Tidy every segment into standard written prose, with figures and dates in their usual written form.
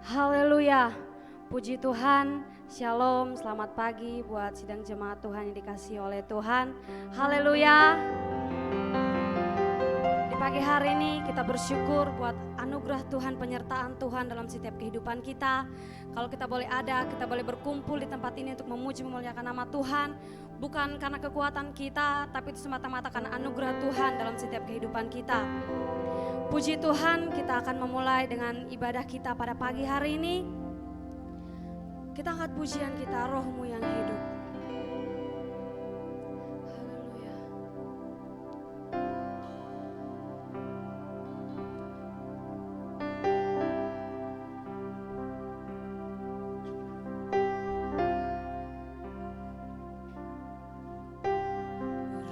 Haleluya, puji Tuhan, shalom, selamat pagi buat sidang jemaat Tuhan yang dikasihi oleh Tuhan. Haleluya. Di pagi hari ini kita bersyukur buat anugerah Tuhan, penyertaan Tuhan dalam setiap kehidupan kita. Kalau kita boleh ada, kita boleh berkumpul di tempat ini untuk memuji memuliakan nama Tuhan. Bukan karena kekuatan kita, tapi itu semata-mata karena anugerah Tuhan dalam setiap kehidupan kita. Puji Tuhan, kita akan memulai dengan ibadah kita pada pagi hari ini. Kita angkat pujian kita, Roh-Mu yang hidup. Haleluya.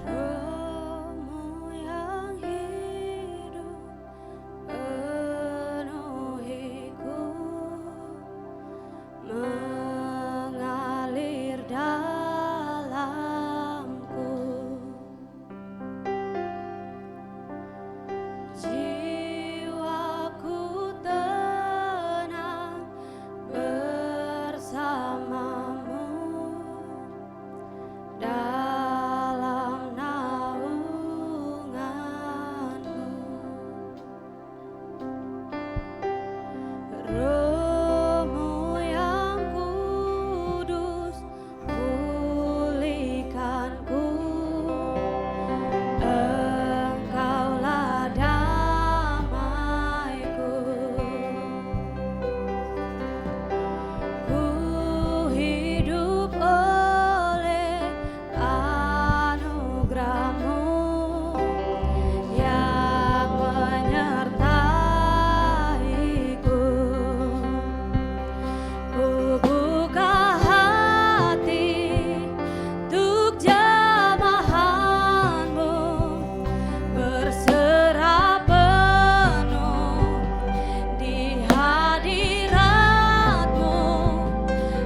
Roh-Mu yang hidup penuhiku, mengalir dalamku. Jiwaku tenang bersamamu dalam naunganmu. Roh-Mu yang kudus pulihkanku, Engkaulah damaiku. Ku hidup oleh anugerah-Mu yang menyertaiku. Ku buka hati untuk jamahan-Mu, berserah penuh di hadirat-Mu.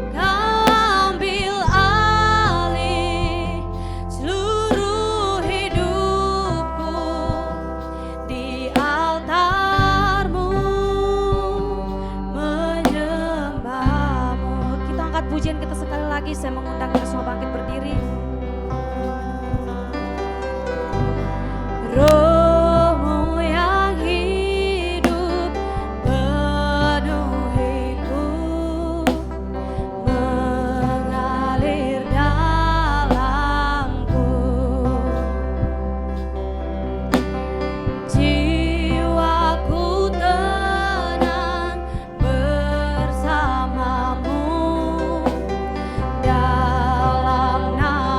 Kau ambil alih seluruh hidupku di altar-Mu, menyembah-Mu. Kita angkat pujian kita sekali lagi. Saya mengundang kita semua bangkit berdiri. Roh-Mu yang hidup penuhiku, mengalir dalamku. Jiwaku tenang bersamamu dalam naunganmu.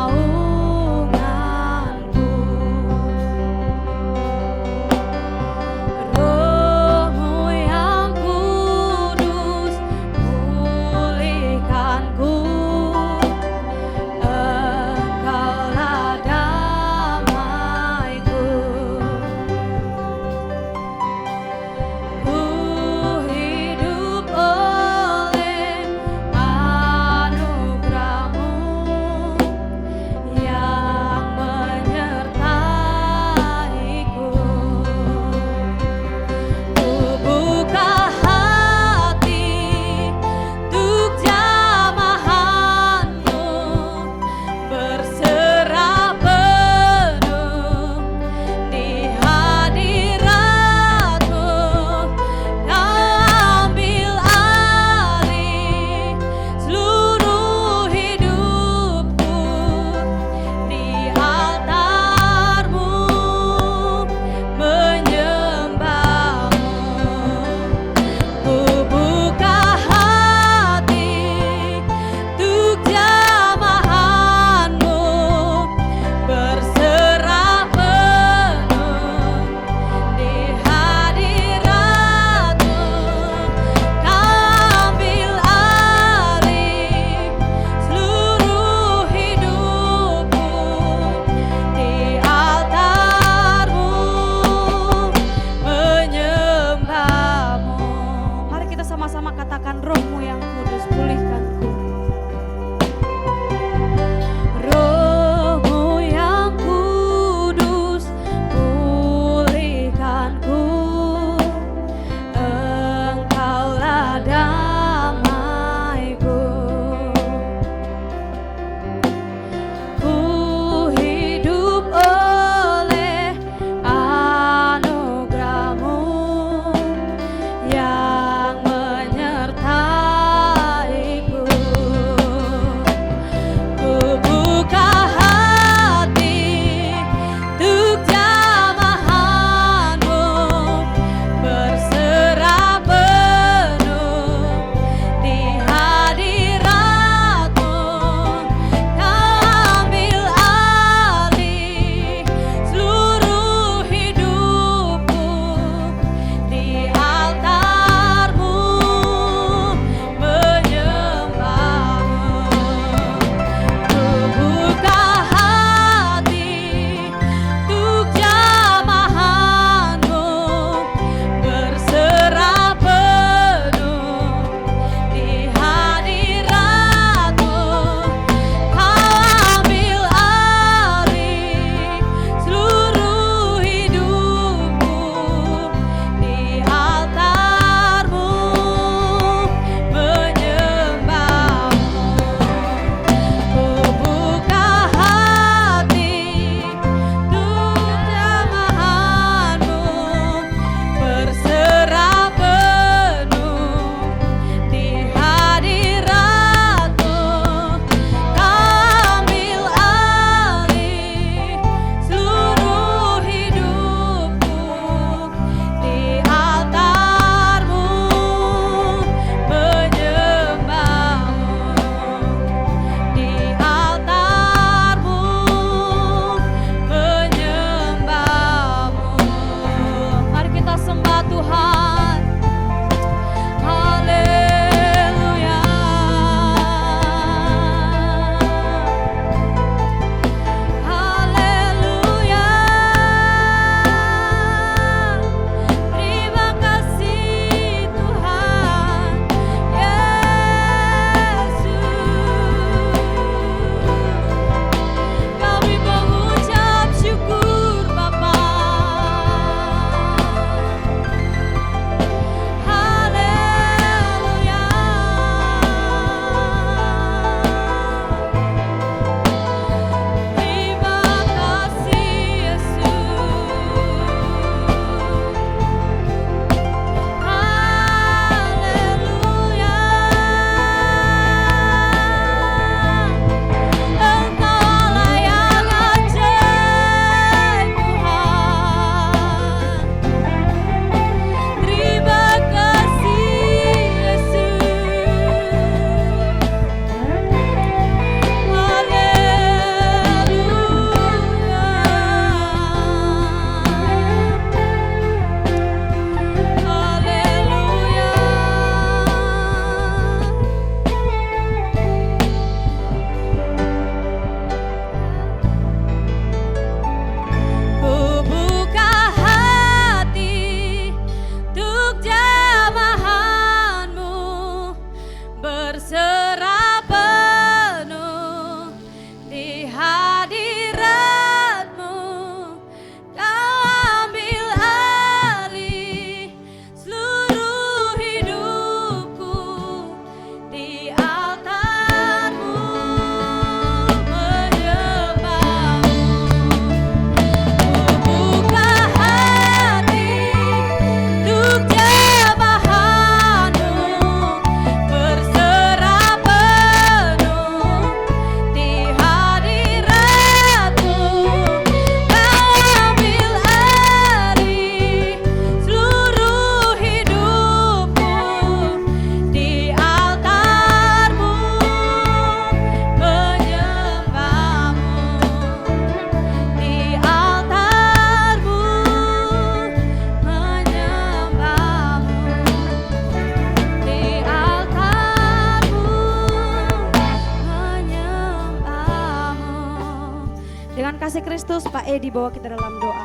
kasih Kristus. Pak Edi bawa kita dalam doa.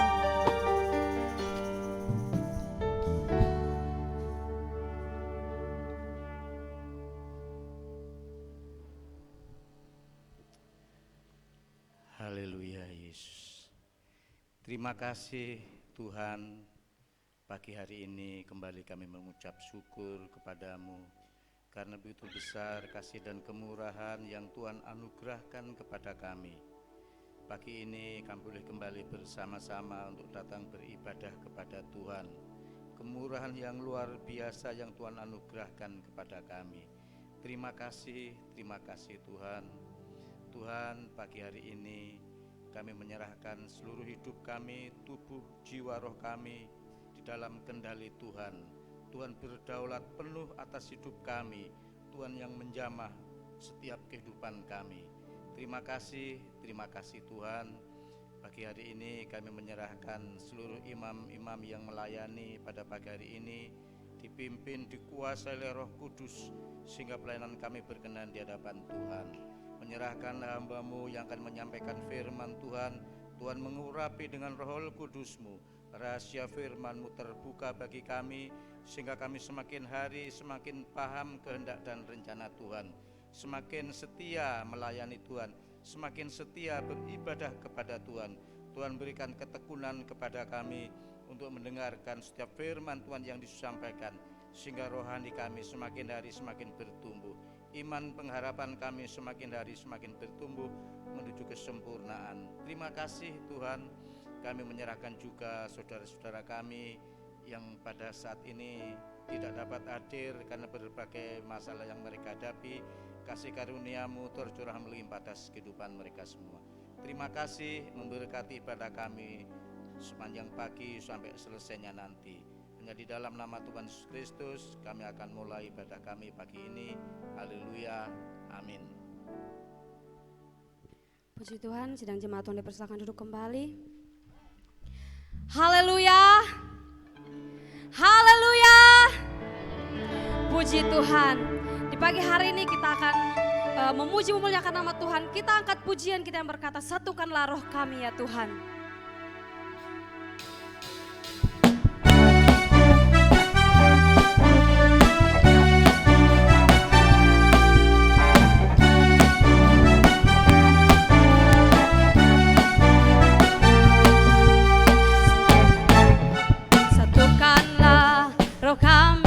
Haleluya Yesus. Terima kasih Tuhan, pagi hari ini kembali kami mengucap syukur kepadamu karena begitu besar kasih dan kemurahan yang Tuhan anugerahkan kepada kami. Pagi ini kami boleh kembali bersama-sama untuk datang beribadah kepada Tuhan. Kemurahan yang luar biasa yang Tuhan anugerahkan kepada kami. Terima kasih Tuhan. Tuhan, pagi hari ini kami menyerahkan seluruh hidup kami, tubuh, jiwa, roh kami di dalam kendali Tuhan. Tuhan berdaulat penuh atas hidup kami. Tuhan yang menjamah setiap kehidupan kami. Terima kasih Tuhan. Pagi hari ini kami menyerahkan seluruh imam-imam yang melayani pada pagi hari ini, dipimpin, dikuasai oleh Roh Kudus, sehingga pelayanan kami berkenan di hadapan Tuhan. Menyerahkan hamba-Mu yang akan menyampaikan firman Tuhan. Tuhan mengurapi dengan Roh Kudus-Mu. Rahasia firman-Mu terbuka bagi kami, sehingga kami semakin hari semakin paham kehendak dan rencana Tuhan. Semakin setia melayani Tuhan, semakin setia beribadah kepada Tuhan. Tuhan berikan ketekunan kepada kami untuk mendengarkan setiap firman Tuhan yang disampaikan, sehingga rohani kami semakin hari semakin bertumbuh. Iman pengharapan kami semakin hari semakin bertumbuh menuju kesempurnaan. Terima kasih Tuhan. Kami menyerahkan juga saudara-saudara kami yang pada saat ini tidak dapat hadir karena berbagai masalah yang mereka hadapi. Kasih karunia-Mu tercurah melimpah atas kehidupan mereka semua. Terima kasih memberkati ibadah kami sepanjang pagi sampai selesainya nanti. Hanya di dalam nama Tuhan Yesus Kristus kami akan mulai ibadah kami pagi ini. Haleluya, amin. Puji Tuhan, sidang jemaat Tuhan dipersilakan duduk kembali. Haleluya, haleluya. Puji Tuhan. Di pagi hari ini kita akan memuji memuliakan nama Tuhan. Kita angkat pujian kita yang berkata, satukanlah roh kami ya Tuhan. Kan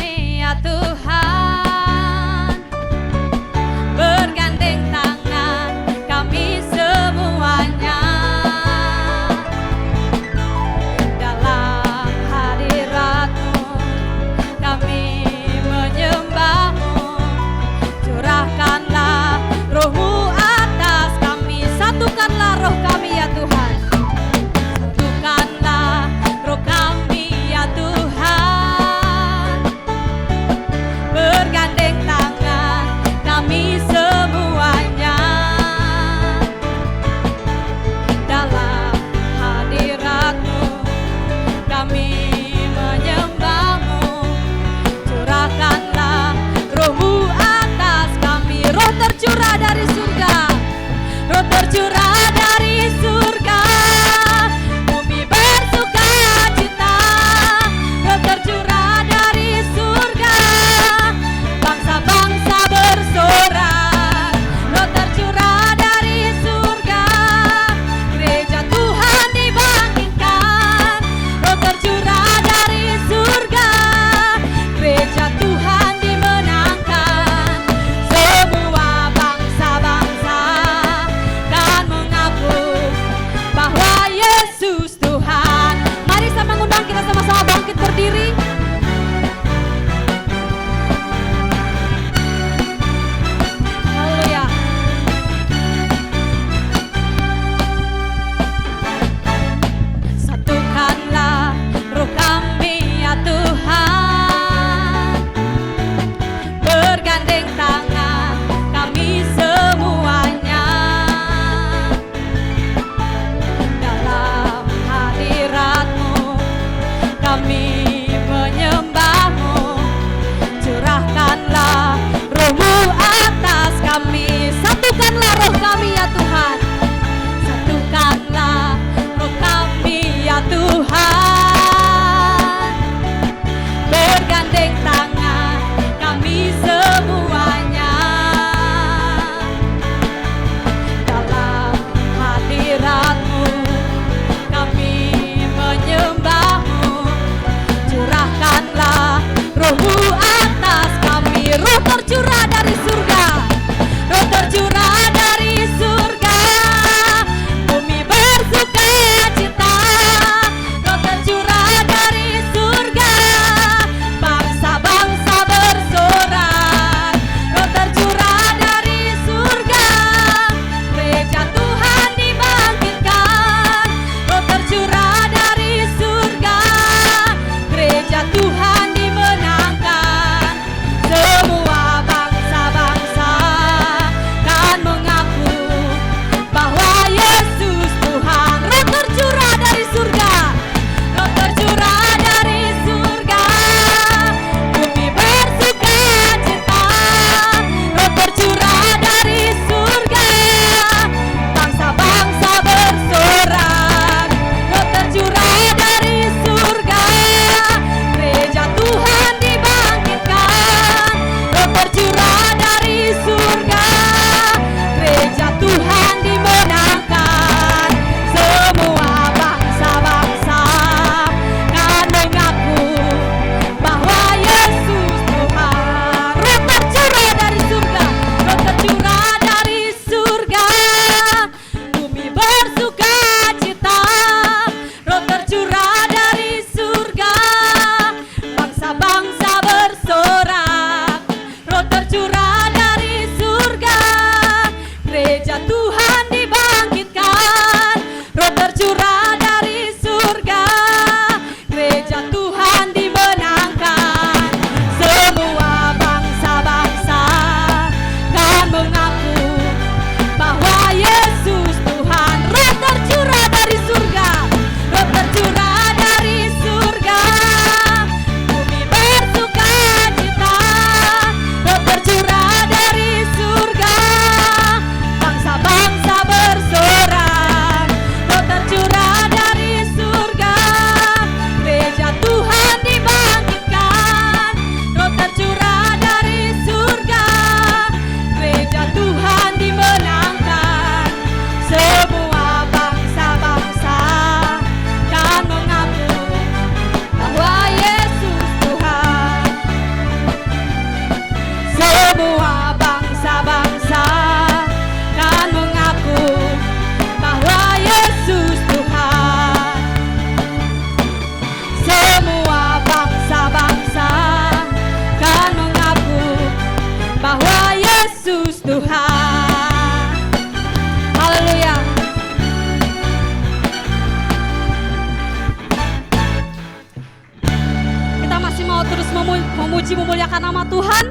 memuliakan nama Tuhan.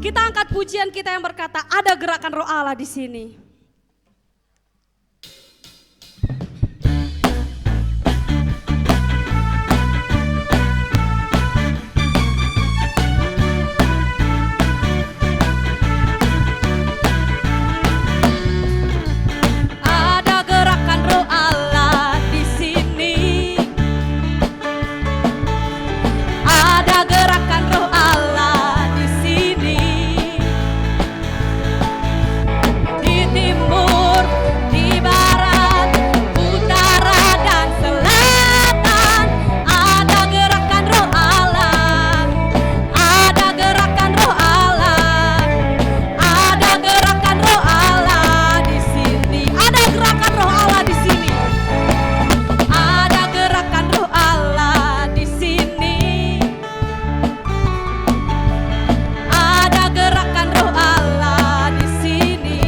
Kita angkat pujian kita yang berkata, ada gerakan Roh Allah di sini. Ada gerakan Roh Allah di sini. Ada gerakan Roh Allah di sini. Di timur, di barat, utara dan selatan. Ada gerakan Roh Allah. Ada gerakan Roh Allah. Ada gerakan Roh Allah di sini. Ada gerakan Roh Allah di sini. Ada gerakan Roh Allah di sini. Ada gerakan Roh Allah di sini.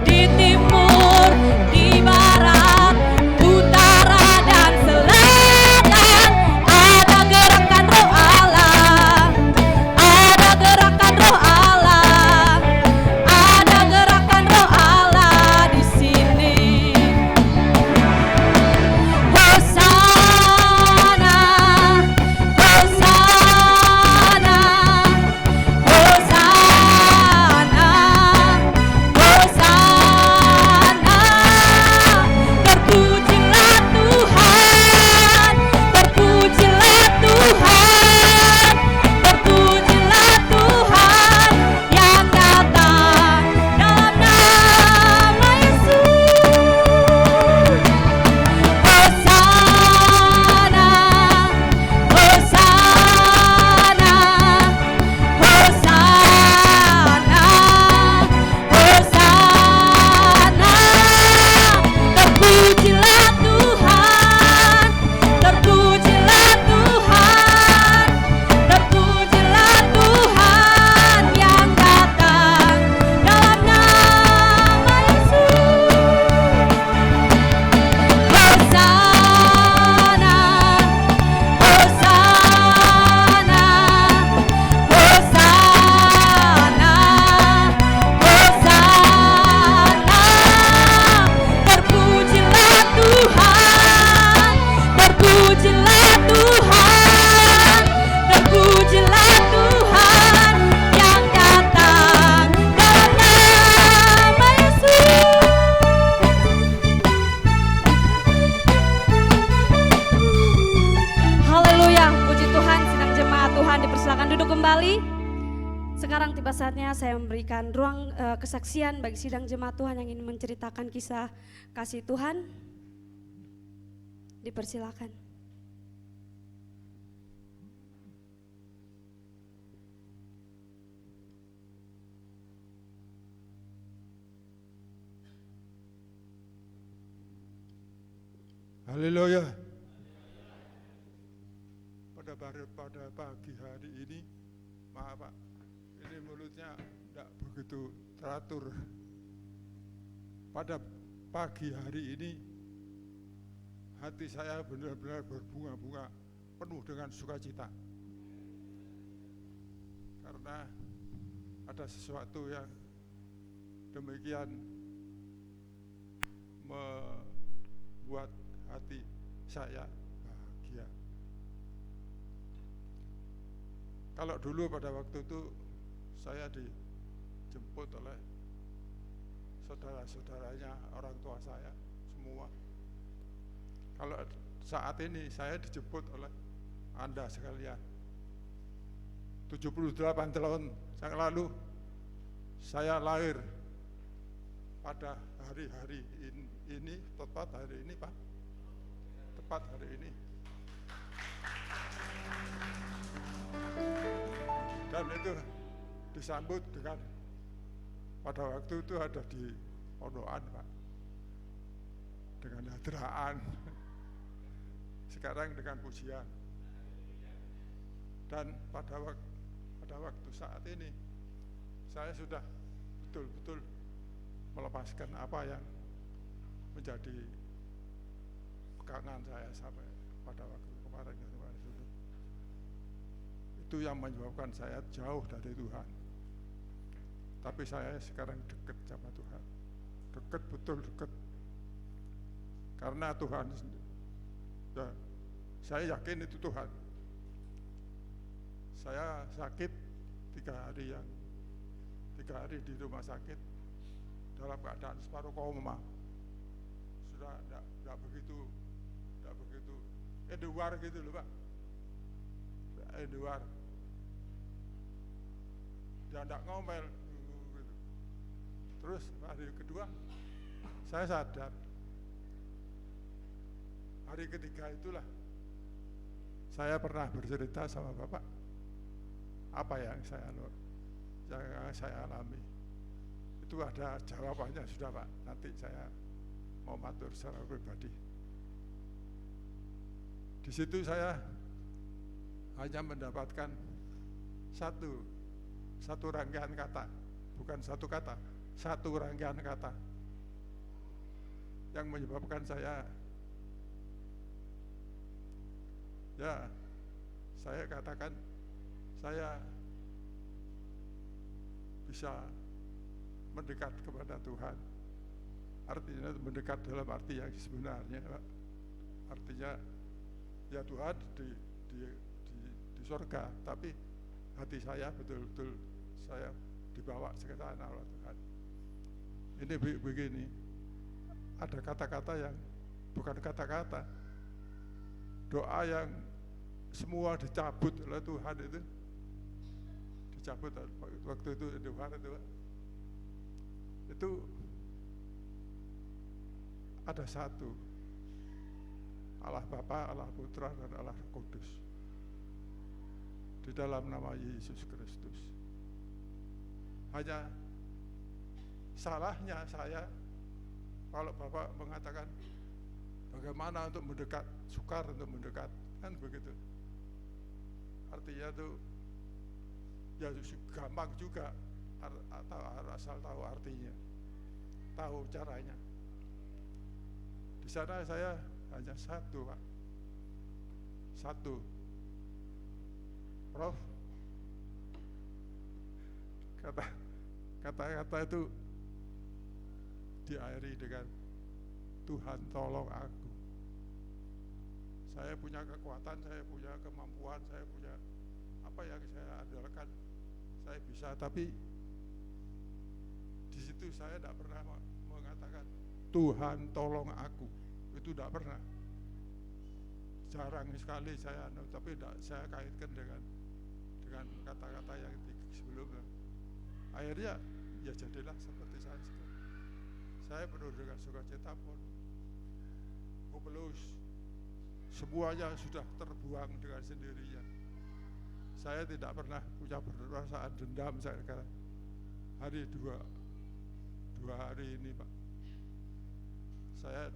Di timur, di barat, utara dan selatan. Ada gerakan Roh Allah. Ada gerakan Roh Allah. Ada gerakan Roh Allah di sini. Hosana, Hosana, Hosana, Hosana. Terpujilah Tuhan, terpujilah Tuhan, terpujilah Tuhan yang datang dalam nama Yesus. Hosana, Hosana, Hosana, Hosana. Terpujilah Tuhan, terpujilah Tuhan, terpujilah Tuhan yang datang dalam nama Yesus. Hosana, Hosana, Hosana, Hosana. Terpujilah Tuhan, terpujilah Tuhan, terpujilah Tuhan yang datang dalam nama Yesus. Haleluya, puji Tuhan. Sidang jemaat Tuhan dipersilakan duduk kembali. Sekarang tiba saatnya saya memberikan ruang kesaksian bagi sidang jemaat Tuhan yang ingin menceritakan kisah kasih Tuhan. Dipersilakan. Haleluya. Pada pagi hari ini, maaf Pak, ini mulutnya tidak begitu teratur. Pada pagi hari ini, hati saya benar-benar berbunga-bunga, penuh dengan sukacita. Karena ada sesuatu yang demikian membuat hati saya bahagia. Kalau dulu pada waktu itu saya dijemput oleh saudara-saudaranya orang tua saya semua. Kalau saat ini saya dijemput oleh Anda sekalian. 78 tahun yang lalu saya lahir pada hari-hari ini, tepat hari ini Pak. Tepat hari ini. Dan itu disambut dengan, pada waktu itu ada di Pondokan Pak, dengan hadraan. Sekarang dengan pujian. Dan pada waktu saat ini saya sudah betul-betul melepaskan apa yang menjadi pegangan saya sampai pada waktu kemarin itu. Itu yang menyebabkan saya jauh dari Tuhan. Tapi saya sekarang dekat sama Tuhan. Dekat, betul dekat. Karena Tuhan, ya, saya yakin itu Tuhan. Saya sakit 3 hari di rumah sakit dalam keadaan separuh koma. Sudah tidak begitu edwar gitu loh Pak. Edwar. Dia tidak ngomel gitu. Terus hari kedua saya sadar. Hari ketiga itulah saya pernah bercerita sama Bapak apa yang saya alami. Itu ada jawabannya sudah Pak. Nanti saya mau matur secara pribadi. Di situ saya hanya mendapatkan satu rangkaian kata, bukan satu kata, satu rangkaian kata yang menyebabkan saya katakan saya bisa mendekat kepada Tuhan. Artinya mendekat dalam arti yang sebenarnya, Pak. Artinya ya Tuhan di surga, tapi hati saya betul-betul saya dibawa ke sana oleh Tuhan. Ini begini, ada kata-kata yang bukan kata-kata, doa yang semua dicabut oleh Tuhan itu, dicabut waktu itu Tuhan itu ada satu, Allah Bapa, Allah Putra, dan Allah Kudus di dalam nama Yesus Kristus. Hanya salahnya saya kalau Bapak mengatakan bagaimana untuk mendekat, sukar untuk mendekat, kan begitu. Artinya tuh ya gampang juga, asal tahu artinya, tahu caranya. Di sana saya hanya satu, Pak. Satu. Prof, kata-kata itu diakhiri dengan Tuhan tolong aku. Saya punya kekuatan, saya punya kemampuan, saya punya apa yang saya andalkan, saya bisa, tapi di situ saya tidak pernah mengatakan Tuhan tolong aku, itu tidak pernah. Jarang sekali saya, tapi tidak saya kaitkan dengan kata-kata yang sebelumnya. Akhirnya ya jadilah seperti saya sekarang. Saya penuh dengan sukacita pun, hopeless, semuanya sudah terbuang dengan sendirinya. Saya tidak pernah punya perasaan dendam saya sekarang. Hari dua hari ini Pak, saya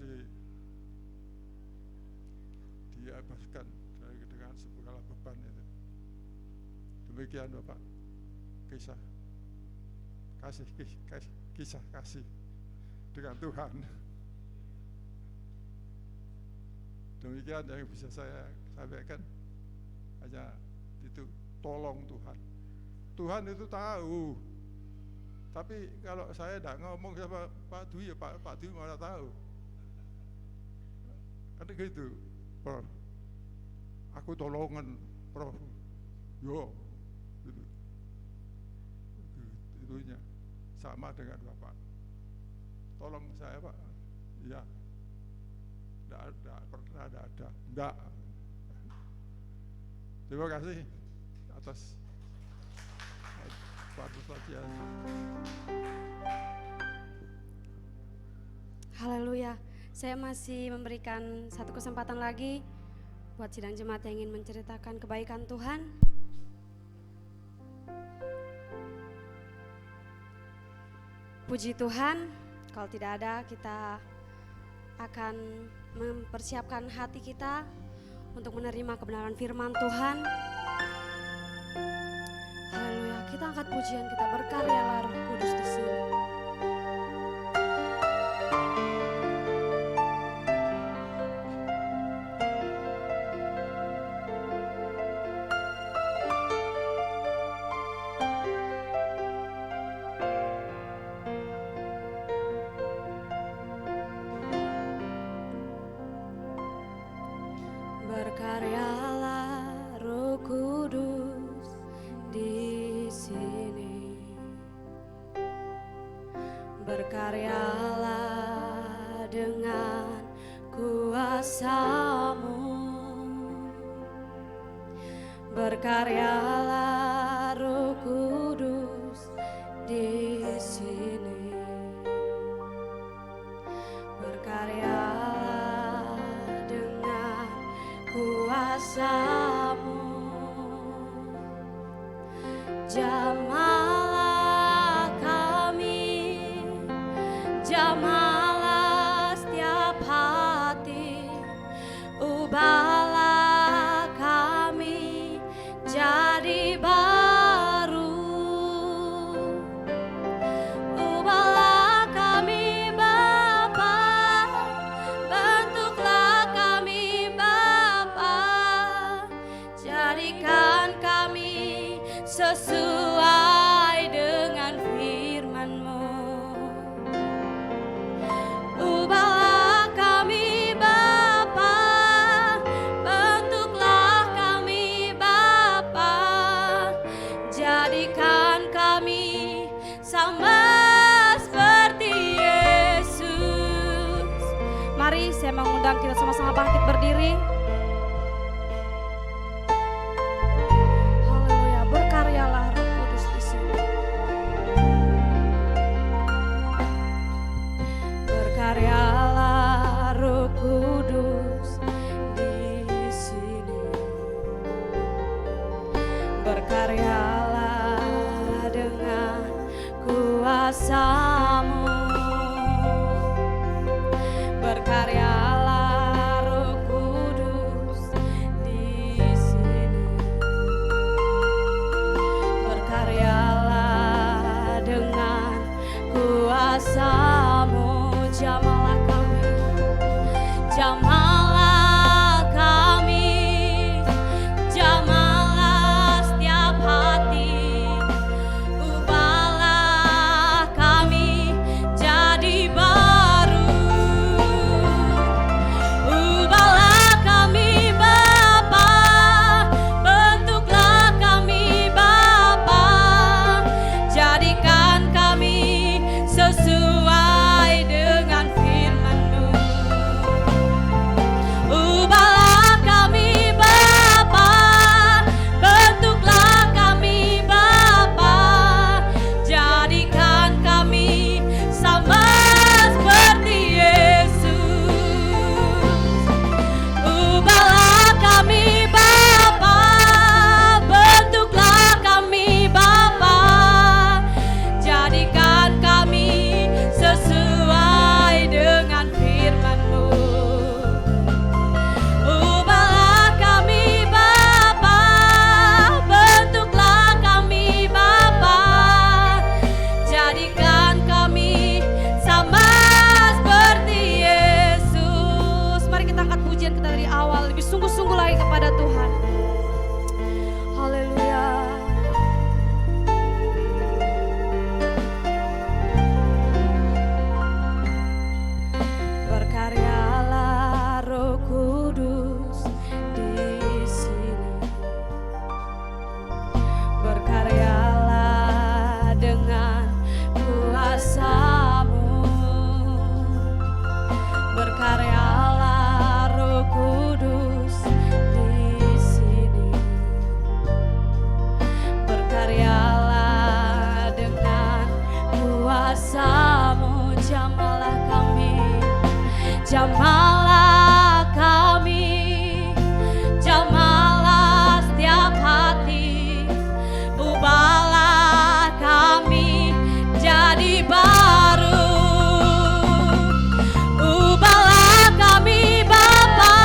dibebaskan dengan segala beban itu. Demikian Bapak, kisah kasih dengan Tuhan. Demikian yang bisa saya sampaikan, hanya itu, tolong Tuhan. Tuhan itu tahu, tapi kalau saya tidak ngomong sama Pak Dwi, ya Pak Dwi malah tahu. Kan gitu, Prof. Aku tolongan, Prof. Yo, gitu. Itunya sama dengan Bapak. Tolong saya Pak. Ya. Tidak pernah ada. Enggak. Terima kasih atas perhatian. Haleluya. Saya masih memberikan satu kesempatan lagi buat sidang jemaat yang ingin menceritakan kebaikan Tuhan. Puji Tuhan, kalau tidak ada kita akan mempersiapkan hati kita untuk menerima kebenaran firman Tuhan. Haleluya, kita angkat pujian, kita berkaryalah Roh Kudus di sini. Berkaryalah dengan kuasa-Mu, berkaryalah Roh Kudus di sini. Berkaryalah dengan kuasa-Mu, jamahlah kami, jamahlah setiap hati, ubahlah kami jadi baru, ubahlah kami Bapa, bentuklah kami Bapa, jadikan kami sesuai dengan firman-Mu. Ubahlah kami Bapa, bentuklah kami Bapa, jadikan kami sama seperti Yesus. Mari saya mengundang kita sama-sama bangkit berdiri. Haleluya, berkaryalah Roh Kudus di sini. Berkaryalah Roh Kudus di sini. Berkaryalah dengan kuasa-Mu. Berkaryalah Roh Kudus di sini. Berkaryalah dengan kuasa-Mu, jamahlah kami, jamahlah kami, jamahlah setiap hati, ubahlah kami jadi baru, ubahlah kami Bapa, bentuklah kami Bapa, jadikan kami sesuai dengan firman-Mu. Ubahlah kami Bapa, bentuklah kami Bapa, jadikan kami sama seperti Yesus. Ubahlah kami Bapa, bentuklah kami Bapa, jadikan kami sesuai dengan firman-Mu. Ubahlah kami Bapa, bentuklah kami Bapa, jadikan kami sama seperti Yesus. Mari kita angkat pujian kita dari awal, lebih sungguh-sungguh lagi kepada Tuhan. Haleluya. Berkaryalah Roh Kudus di sini. Berkaryalah dengan kuasa-Mu. Berkaryalah Roh Kudus di sini. Berkaryalah dengan kuasa-Mu, jamahlah kami, jamahlah kami, jamahlah setiap hati, ubahlah kami jadi baru, ubahlah kami Bapa,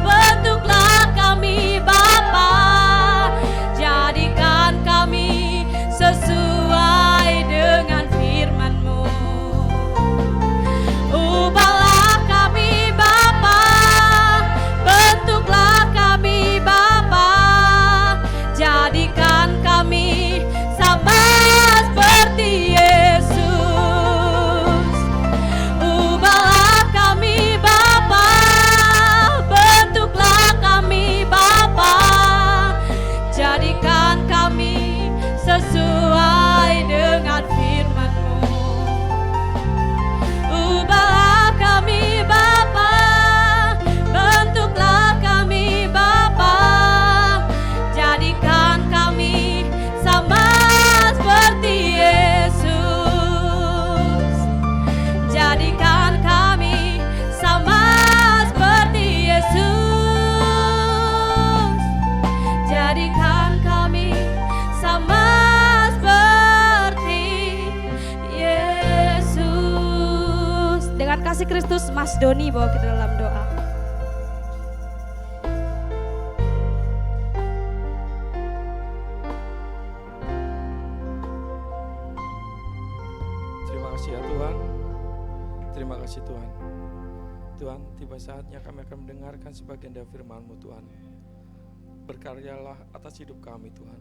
bentuklah kami Bapa, jadikan kami sesuai dengan firman-Mu. Ubahlah kami kasih Kristus, Mas Doni bawa kita dalam doa. Terima kasih ya Tuhan. Terima kasih Tuhan. Tuhan, tiba saatnya kami akan mendengarkan sebagian dari firman-Mu Tuhan. Berkaryalah atas hidup kami Tuhan.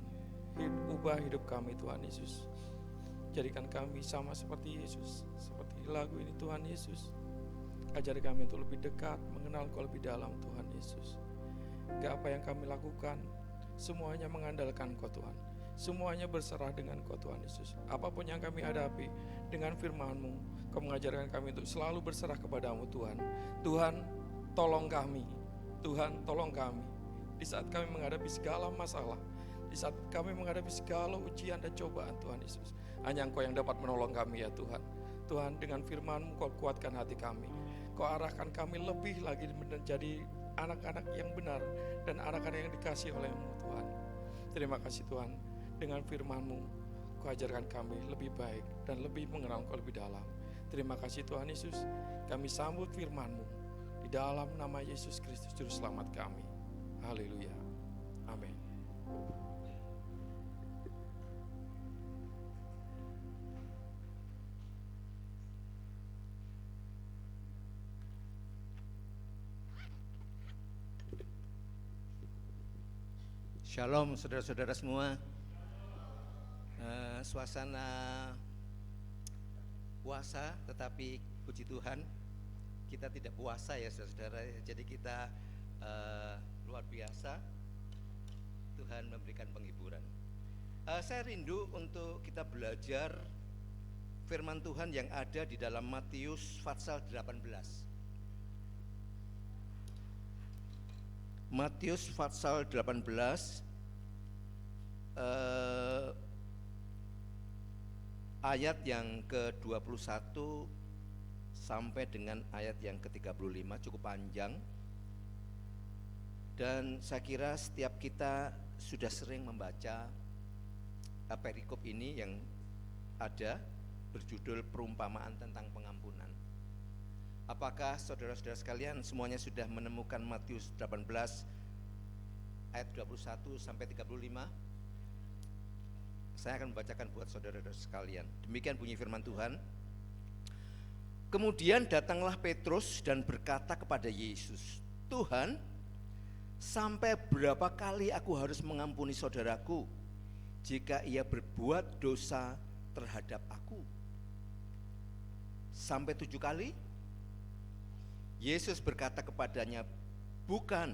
Ubah hidup kami Tuhan Yesus. Jadikan kami sama seperti Yesus. Seperti lagu ini Tuhan Yesus. Ajari kami untuk lebih dekat, mengenal Kau lebih dalam Tuhan Yesus. Gak apa yang kami lakukan, semuanya mengandalkan Kau Tuhan. Semuanya berserah dengan Kau Tuhan Yesus. Apapun yang kami hadapi, dengan firman-Mu, Kau mengajarkan kami untuk selalu berserah kepadamu Tuhan. Tuhan, tolong kami. Tuhan, tolong kami. Di saat kami menghadapi segala masalah, di saat kami menghadapi segala ujian dan cobaan Tuhan Yesus, hanya Engkau yang dapat menolong kami ya Tuhan. Tuhan, dengan firman-Mu Kau kuatkan hati kami. Kau arahkan kami lebih lagi menjadi anak-anak yang benar dan anak-anak yang dikasihi oleh-Mu Tuhan. Terima kasih Tuhan. Dengan firman-Mu Kau ajarkan kami lebih baik dan lebih mengenal Kau lebih dalam. Terima kasih Tuhan Yesus. Kami sambut firman-Mu di dalam nama Yesus Kristus Juru Selamat kami. Haleluya. Amin. Shalom saudara-saudara semua. Suasana puasa, tetapi puji Tuhan kita tidak puasa ya saudara-saudara. Jadi kita luar biasa, Tuhan memberikan penghiburan. Saya rindu untuk kita belajar firman Tuhan yang ada di dalam Matius pasal 18. Matius pasal 18 ayat yang ke-21 sampai dengan ayat yang ke-35, cukup panjang. Dan saya kira setiap kita sudah sering membaca perikop ini yang ada berjudul perumpamaan tentang pengampunan. Apakah saudara-saudara sekalian semuanya sudah menemukan Matius 18 ayat 21 sampai 35? Saya akan membacakan buat saudara-saudara sekalian. Demikian bunyi firman Tuhan. Kemudian datanglah Petrus dan berkata kepada Yesus, Tuhan, sampai berapa kali aku harus mengampuni saudaraku jika ia berbuat dosa terhadap aku? Sampai 7 kali? Yesus berkata kepadanya, bukan,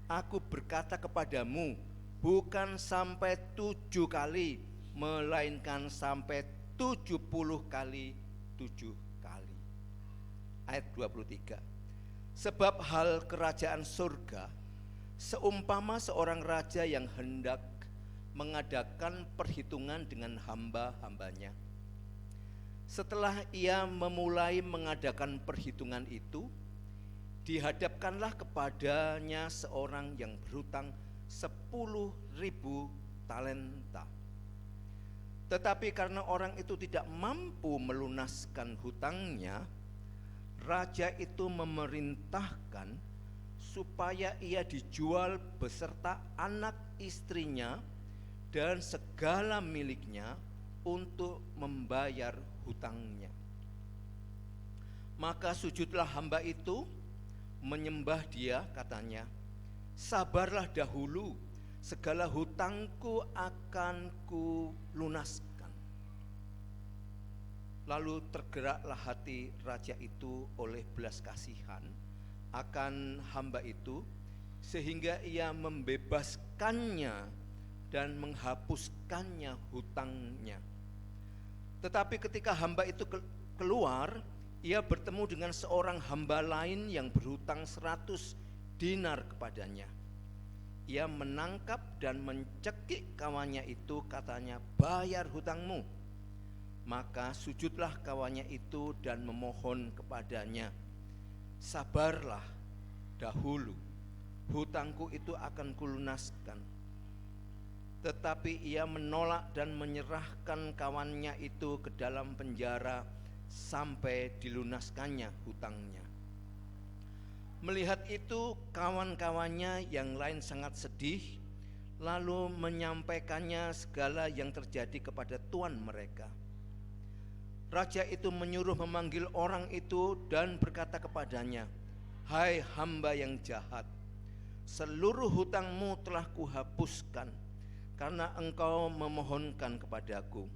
aku berkata kepadamu, bukan sampai 7 kali, melainkan sampai 70 kali 7 kali. Ayat 23. Sebab hal kerajaan surga seumpama seorang raja yang hendak mengadakan perhitungan dengan hamba-hambanya. Setelah ia memulai mengadakan perhitungan itu, dihadapkanlah kepadanya seorang yang berhutang 10.000 talenta. Tetapi karena orang itu tidak mampu melunaskan hutangnya, raja itu memerintahkan supaya ia dijual beserta anak istrinya dan segala miliknya untuk membayar hutangnya. Maka sujudlah hamba itu, menyembah dia, katanya, sabarlah dahulu, segala hutangku akan kulunaskan. Lalu tergeraklah hati raja itu oleh belas kasihan akan hamba itu, sehingga ia membebaskannya dan menghapuskannya hutangnya. Tetapi ketika hamba itu keluar, ia bertemu dengan seorang hamba lain yang berhutang 100 dinar kepadanya. Ia menangkap dan mencekik kawannya itu, katanya, bayar hutangmu. Maka sujudlah kawannya itu dan memohon kepadanya, sabarlah dahulu, hutangku itu akan kulunaskan. Tetapi ia menolak dan menyerahkan kawannya itu ke dalam penjara sampai dilunaskannya hutangnya. Melihat itu, kawan-kawannya yang lain sangat sedih, lalu menyampaikannya segala yang terjadi kepada tuan mereka. Raja itu menyuruh memanggil orang itu dan berkata kepadanya, "Hai hamba yang jahat, seluruh hutangmu telah kuhapuskan karena engkau memohonkan kepadaku.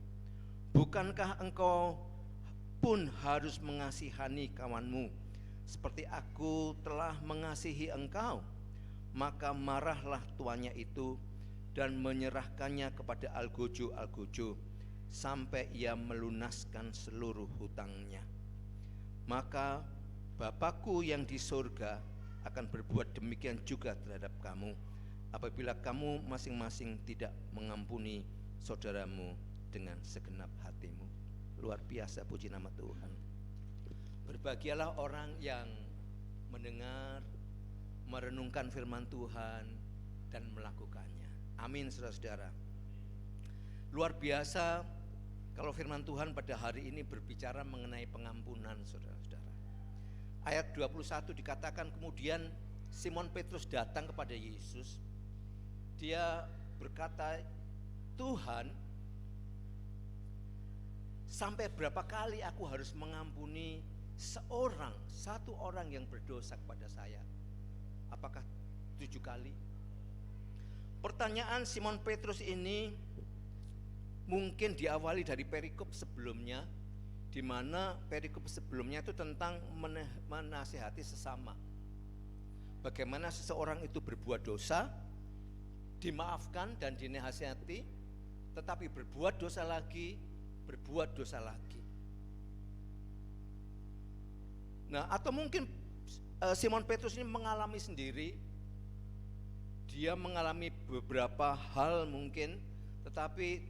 Bukankah engkau pun harus mengasihani kawanmu seperti aku telah mengasihi engkau?" Maka marahlah tuannya itu dan menyerahkannya kepada algojo-algojo sampai ia melunaskan seluruh hutangnya. Maka Bapakku yang di surga akan berbuat demikian juga terhadap kamu, apabila kamu masing-masing tidak mengampuni saudaramu dengan segenap hatimu. Luar biasa, puji nama Tuhan. Berbahagialah orang yang mendengar, merenungkan firman Tuhan dan melakukannya. Amin, saudara-saudara. Luar biasa kalau firman Tuhan pada hari ini berbicara mengenai pengampunan, saudara-saudara. Ayat 21 dikatakan kemudian Simon Petrus datang kepada Yesus. Dia berkata, "Tuhan, sampai berapa kali aku harus mengampuni satu orang yang berdosa kepada saya? Apakah 7 kali?" Pertanyaan Simon Petrus ini mungkin diawali dari perikop sebelumnya, di mana perikop sebelumnya itu tentang menasihati sesama. Bagaimana seseorang itu berbuat dosa, dimaafkan dan dinasihati, tetapi berbuat dosa lagi, berbuat dosa lagi. Nah, atau mungkin Simon Petrus ini mengalami sendiri. Dia mengalami beberapa hal mungkin, tetapi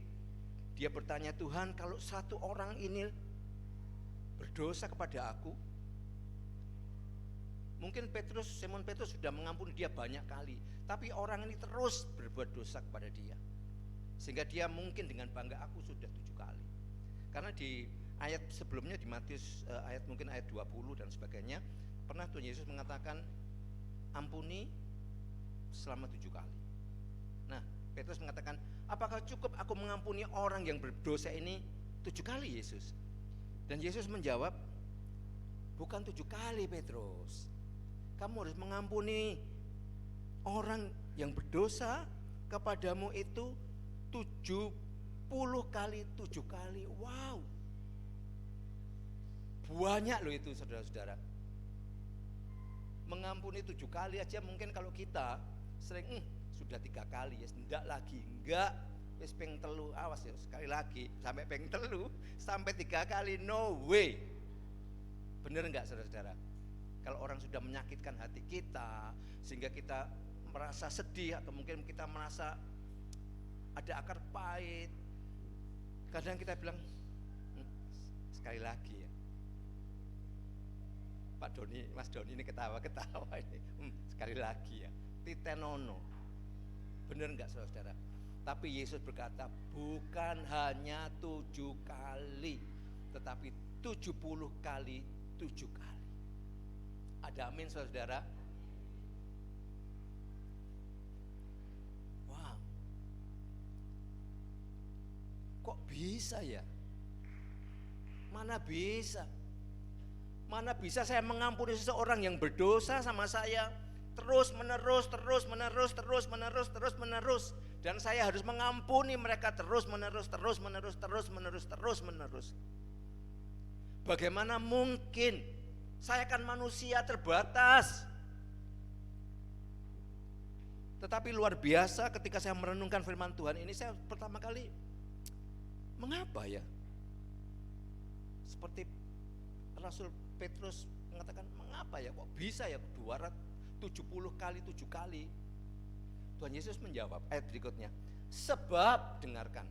dia bertanya, "Tuhan, kalau satu orang ini berdosa kepada aku," mungkin Simon Petrus sudah mengampuni dia banyak kali, tapi orang ini terus berbuat dosa kepada dia, sehingga dia mungkin dengan bangga, "Aku sudah 7 kali." Karena di ayat sebelumnya di Matius mungkin ayat 20 dan sebagainya, pernah Tuhan Yesus mengatakan, "Ampuni selama 7 kali." Nah, Petrus mengatakan, "Apakah cukup aku mengampuni orang yang berdosa ini 7 kali, Yesus?" Dan Yesus menjawab, "Bukan 7 kali, Petrus. Kamu harus mengampuni orang yang berdosa kepadamu itu 70 kali 7 kali. Wow, banyak loh itu, saudara-saudara. Mengampuni 7 kali aja mungkin kalau kita sering sudah 3 kali ya, enggak lagi, enggak, wis peng telu, awas ya, sekali lagi sampai peng telu, sampai 3 kali, no way. Bener enggak, saudara-saudara? Kalau orang sudah menyakitkan hati kita sehingga kita merasa sedih, atau mungkin kita merasa ada akar pahit, kadang kita bilang, sekali lagi ya. Pak Doni, Mas Doni ini ketawa-ketawa ini, sekali lagi ya, titenono. Bener enggak, saudara-saudara? Tapi Yesus berkata, bukan hanya 7 kali, tetapi 70 kali 7 kali. Ada amin, saudara? Wow, kok bisa ya? Mana bisa saya mengampuni seseorang yang berdosa sama saya terus menerus, dan saya harus mengampuni mereka terus menerus. Bagaimana mungkin? Saya kan manusia terbatas. Tetapi luar biasa ketika saya merenungkan firman Tuhan ini, saya pertama kali, mengapa ya? Seperti Rasul Petrus mengatakan, mengapa ya, kok bisa ya 270 kali 7 kali? Tuhan Yesus menjawab ayat berikutnya, sebab, dengarkan,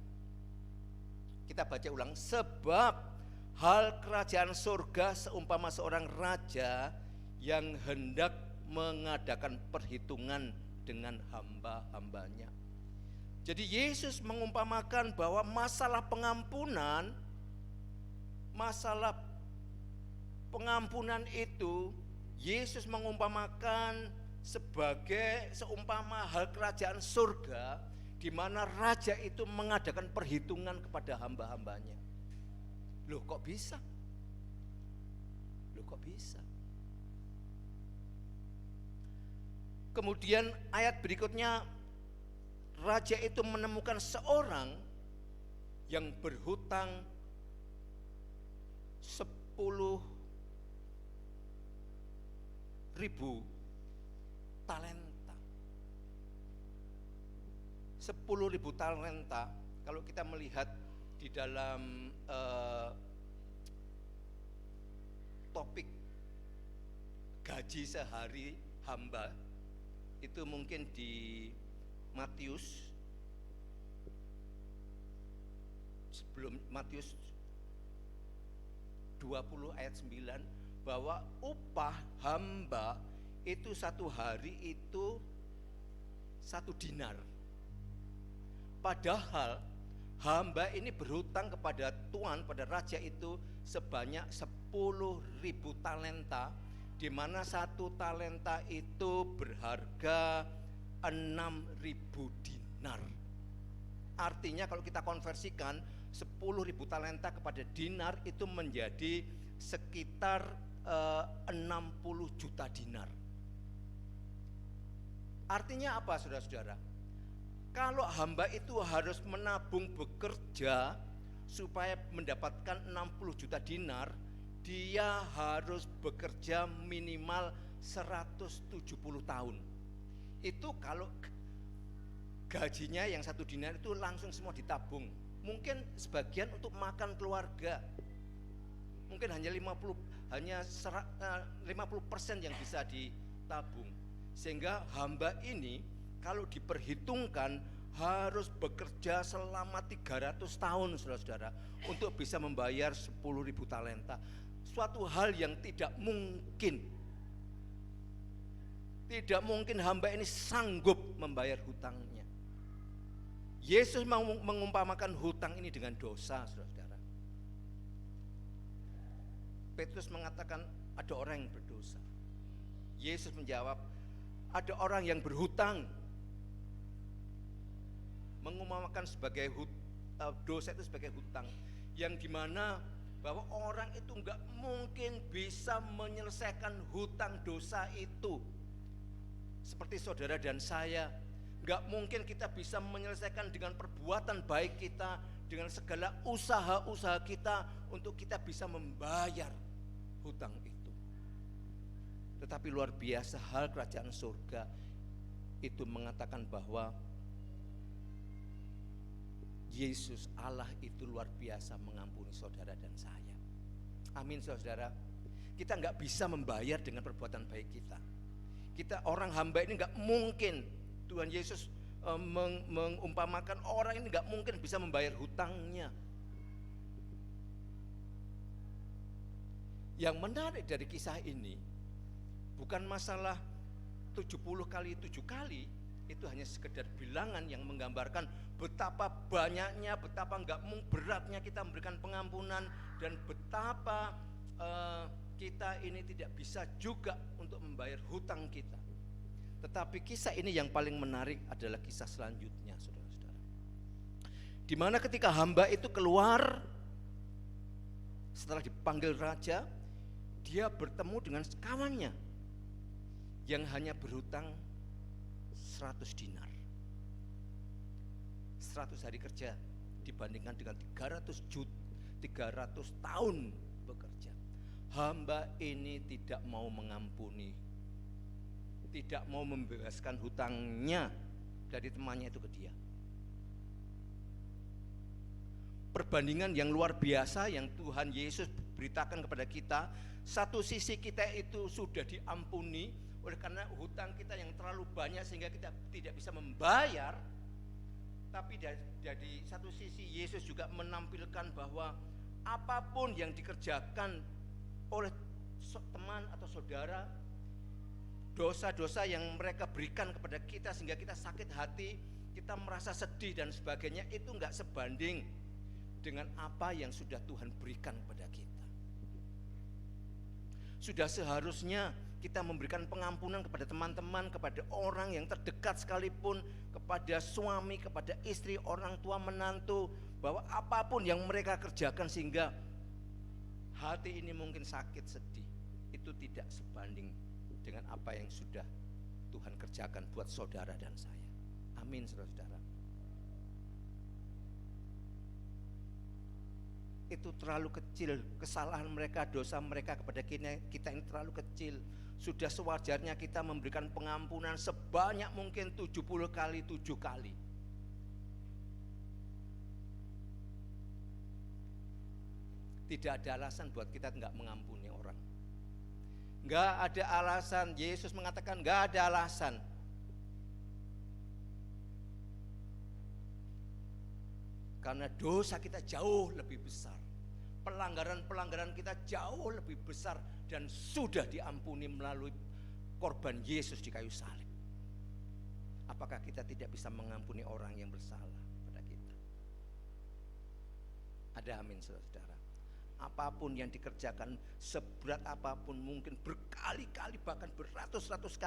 kita baca ulang, sebab hal kerajaan surga seumpama seorang raja yang hendak mengadakan perhitungan dengan hamba-hambanya. Jadi Yesus mengumpamakan bahwa masalah pengampunan, masalah pengampunan itu Yesus mengumpamakan sebagai seumpama hal kerajaan surga, di mana raja itu mengadakan perhitungan kepada hamba-hambanya. Loh kok bisa? Loh kok bisa? Kemudian ayat berikutnya, raja itu menemukan seorang yang berhutang 10.000 talenta. 10.000 talenta, kalau kita melihat di dalam topik gaji sehari hamba, itu mungkin di Matius, sebelum Matius 20 ayat 9, bahwa upah hamba itu satu hari itu 1 dinar. Padahal hamba ini berhutang kepada tuan, pada raja itu sebanyak 10.000 talenta, di mana 1 talenta itu berharga 6.000 dinar. Artinya kalau kita konversikan 10.000 talenta kepada dinar itu menjadi sekitar 60 juta dinar. Artinya apa, saudara-saudara? Kalau hamba itu harus menabung bekerja supaya mendapatkan 60 juta dinar, dia harus bekerja minimal 170 tahun. Itu kalau gajinya yang 1 dinar itu langsung semua ditabung. Mungkin sebagian untuk makan keluarga. Mungkin hanya 50% yang bisa ditabung. Sehingga hamba ini kalau diperhitungkan harus bekerja selama 300 tahun, saudara-saudara, untuk bisa membayar 10.000 talenta. Suatu hal yang tidak mungkin. Tidak mungkin hamba ini sanggup membayar hutangnya. Yesus mengumpamakan hutang ini dengan dosa, saudara-saudara. Petrus mengatakan ada orang yang berdosa. Yesus menjawab, ada orang yang berhutang. Mengumpamakan sebagai dosa itu sebagai hutang, yang dimana bahwa orang itu enggak mungkin bisa menyelesaikan hutang dosa itu. Seperti saudara dan saya, enggak mungkin kita bisa menyelesaikan dengan perbuatan baik kita, dengan segala usaha-usaha kita untuk kita bisa membayar hutang itu. Tetapi luar biasa hal kerajaan surga itu mengatakan bahwa Yesus Allah itu luar biasa mengampuni saudara dan saya. Amin, saudara. Kita nggak bisa membayar dengan perbuatan baik kita. Kita orang hamba ini nggak mungkin. Tuhan Yesus mengumpamakan orang ini nggak mungkin bisa membayar hutangnya. Yang menarik dari kisah ini bukan masalah 70 kali 7 kali, itu hanya sekedar bilangan yang menggambarkan betapa banyaknya, betapa enggak beratnya kita memberikan pengampunan, dan betapa kita ini tidak bisa juga untuk membayar hutang kita. Tetapi kisah ini yang paling menarik adalah kisah selanjutnya, saudara-saudara, di mana ketika hamba itu keluar setelah dipanggil raja, dia bertemu dengan kawannya yang hanya berhutang 100 dinar. 100 hari kerja dibandingkan dengan 300 tahun bekerja. Hamba ini tidak mau mengampuni, tidak mau membebaskan hutangnya dari temannya itu ke dia. Perbandingan yang luar biasa yang Tuhan Yesus beritakan kepada kita. Satu sisi kita itu sudah diampuni oleh karena hutang kita yang terlalu banyak sehingga kita tidak bisa membayar. Tapi dari satu sisi Yesus juga menampilkan bahwa apapun yang dikerjakan oleh teman atau saudara, dosa-dosa yang mereka berikan kepada kita sehingga kita sakit hati, kita merasa sedih dan sebagainya, itu enggak sebanding dengan apa yang sudah Tuhan berikan kepada kita. Sudah seharusnya kita memberikan pengampunan kepada teman-teman, kepada orang yang terdekat sekalipun, kepada suami, kepada istri, orang tua, menantu, bahwa apapun yang mereka kerjakan sehingga hati ini mungkin sakit, sedih, itu tidak sebanding dengan apa yang sudah Tuhan kerjakan buat saudara dan saya. Amin, saudara-saudara. Itu terlalu kecil, kesalahan mereka, dosa mereka kepada kita ini terlalu kecil. Sudah sewajarnya kita memberikan pengampunan sebanyak mungkin 70 kali 7 kali. Tidak ada alasan buat kita nggak mengampuni orang. Nggak ada alasan. Yesus mengatakan nggak ada alasan. Karena dosa kita jauh lebih besar, pelanggaran-pelanggaran kita jauh lebih besar dan sudah diampuni melalui korban Yesus di kayu salib. Apakah kita tidak bisa mengampuni orang yang bersalah pada kita? Ada amin, saudara-saudara. Apapun yang dikerjakan, seberat apapun, mungkin berkali-kali bahkan beratus-ratus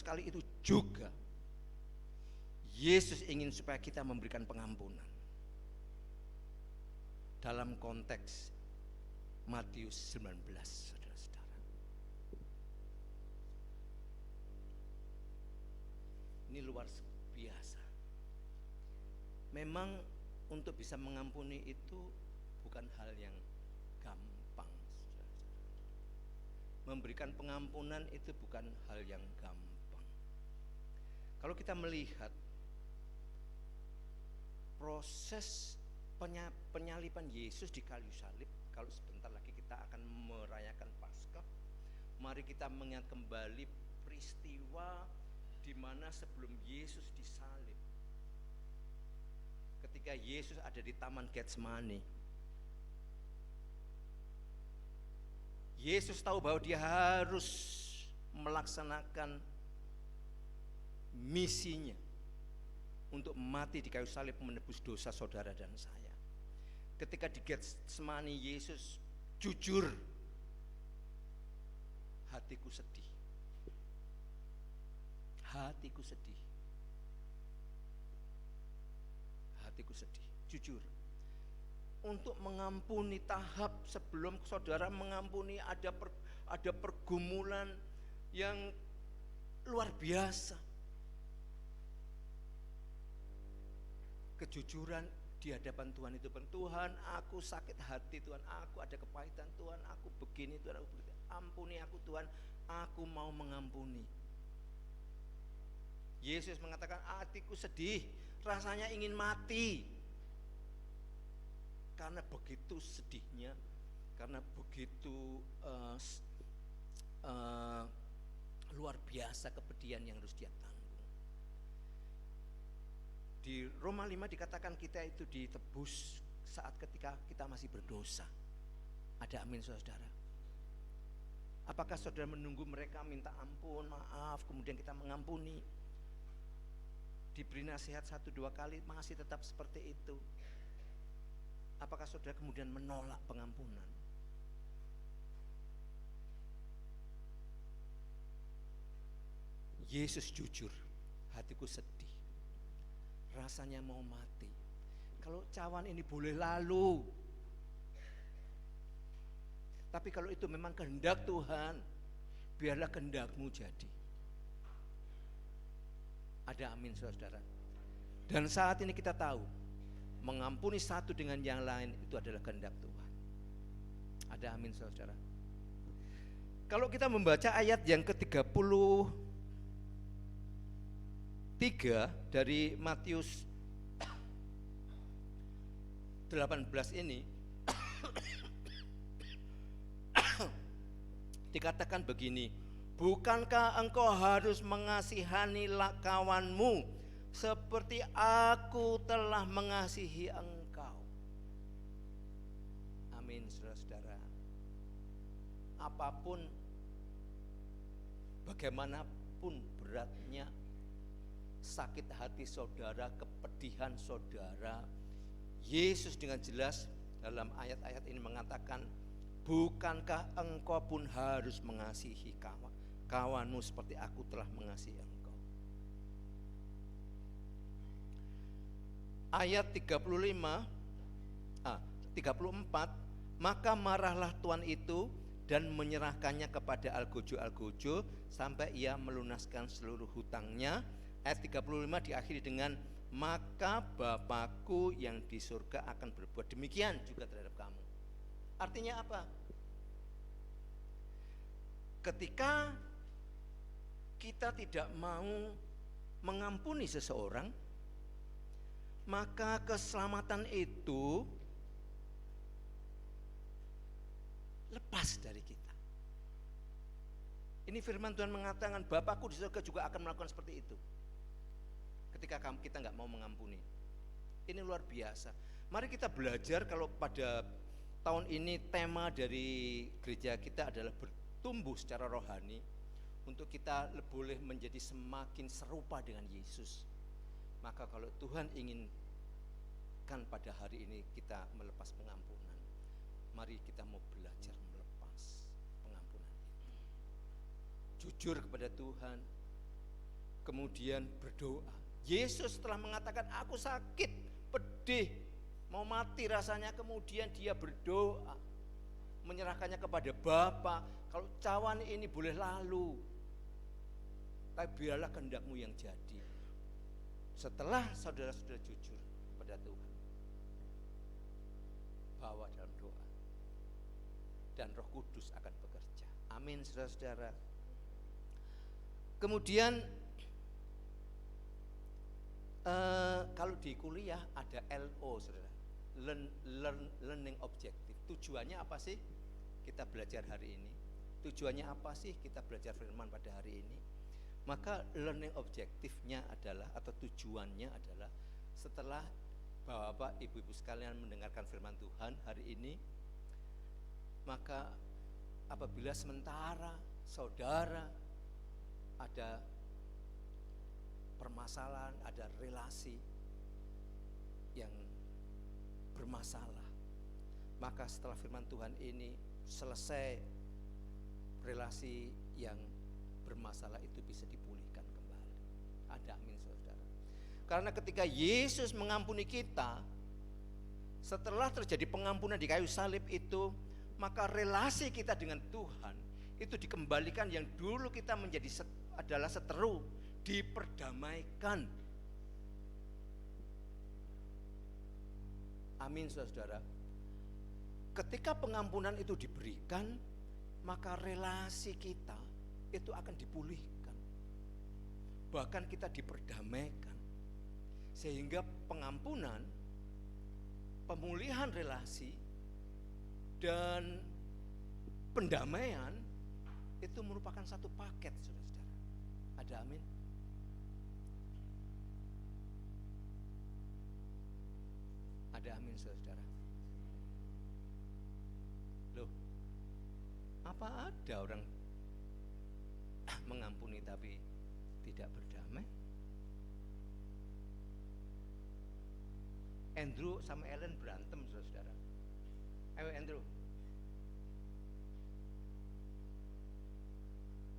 kali itu juga Yesus ingin supaya kita memberikan pengampunan. Dalam konteks Matius 19, saudara-saudara. Ini luar biasa. Memang untuk bisa mengampuni itu bukan hal yang gampang, saudara-saudara. Memberikan pengampunan itu bukan hal yang gampang. Kalau kita melihat proses penyaliban Yesus di kayu salib, kalau sebentar lagi kita akan merayakan Paskah, mari kita mengingat kembali peristiwa di mana sebelum Yesus disalib, ketika Yesus ada di Taman Getsemani. Yesus tahu bahwa dia harus melaksanakan misinya untuk mati di kayu salib menebus dosa saudara dan saya. Ketika di Getsemani, Yesus jujur, hatiku sedih. Hatiku sedih. Hatiku sedih, jujur. Untuk mengampuni, tahap sebelum saudara mengampuni ada pergumulan yang luar biasa. Kejujuran di hadapan Tuhan itu, Tuhan, aku sakit hati, Tuhan, aku ada kepahitan, Tuhan, aku begini, Tuhan, aku begini. Ampuni aku, Tuhan, aku mau mengampuni. Yesus mengatakan, hatiku sedih, rasanya ingin mati. Karena begitu sedihnya, karena begitu luar biasa kepedihan yang harus dia tanggung. Di Roma 5 dikatakan kita itu ditebus saat ketika kita masih berdosa. Ada amin, saudara. Apakah saudara menunggu mereka minta ampun, maaf, kemudian kita mengampuni? Diberi nasihat 1-2 kali masih tetap seperti itu. Apakah saudara kemudian menolak pengampunan? Yesus jujur, hatiku sedih, rasanya mau mati. Kalau cawan ini boleh lalu, tapi kalau itu memang kehendak Tuhan, biarlah kehendakmu jadi. Ada amin, saudara. Dan saat ini kita tahu, mengampuni satu dengan yang lain itu adalah kehendak Tuhan. Ada amin, saudara. Kalau kita membaca ayat yang ke-33 dari Matius 18 ini dikatakan begini, bukankah engkau harus mengasihani kawanmu seperti aku telah mengasihi engkau? Amin, saudara-saudara. Apapun, bagaimanapun beratnya sakit hati saudara, kepedihan saudara, Yesus dengan jelas dalam ayat-ayat ini mengatakan, bukankah engkau pun harus mengasihi kawanmu seperti aku telah mengasihi engkau. Ayat 34, maka marahlah tuan itu dan menyerahkannya kepada algojo-algojo sampai ia melunaskan seluruh hutangnya. Ayat 35 diakhiri dengan maka Bapakku yang di surga akan berbuat demikian juga terhadap kamu. Artinya apa? Ketika kita tidak mau mengampuni seseorang, maka keselamatan itu lepas dari kita. Ini firman Tuhan mengatakan Bapakku di surga juga akan melakukan seperti itu ketika kita nggak mau mengampuni. Ini luar biasa. Mari kita belajar. Kalau pada tahun ini tema dari gereja kita adalah bertumbuh secara rohani, untuk kita boleh menjadi semakin serupa dengan Yesus. Maka kalau Tuhan inginkan pada hari ini kita melepas pengampunan, mari kita mau belajar melepas pengampunan itu. Jujur kepada Tuhan, kemudian berdoa. Yesus telah mengatakan aku sakit, pedih, mau mati rasanya, kemudian dia berdoa, menyerahkannya kepada Bapa. Kalau cawan ini boleh lalu, tapi biarlah kehendakmu yang jadi. Setelah saudara-saudara jujur kepada Tuhan, bawa dalam doa, dan Roh Kudus akan bekerja. Amin, saudara-saudara. Kemudian kalau di kuliah ada LO, saudara, learning objective. Tujuannya apa sih kita belajar hari ini? Tujuannya apa sih kita belajar firman pada hari ini? Maka learning objektifnya adalah, atau tujuannya adalah, setelah Bapak Ibu-ibu sekalian mendengarkan firman Tuhan hari ini, maka apabila sementara saudara ada permasalahan, ada relasi yang bermasalah, maka setelah firman Tuhan ini selesai, relasi yang bermasalah itu bisa dipulihkan kembali. Ada amin, saudara. Karena ketika Yesus mengampuni kita, setelah terjadi pengampunan di kayu salib itu, maka relasi kita dengan Tuhan itu dikembalikan. Yang dulu kita menjadi adalah seteru, diperdamaikan. Amin, saudara. Ketika pengampunan itu diberikan, maka relasi kita itu akan dipulihkan, bahkan kita diperdamaikan, sehingga pengampunan, pemulihan relasi, dan pendamaian itu merupakan satu paket, saudara-saudara. Ada amin? Ada amin, saudara. Loh, apa ada orang mengampuni tapi tidak berdamai? Andrew sama Ellen berantem, saudara. Ayo Andrew,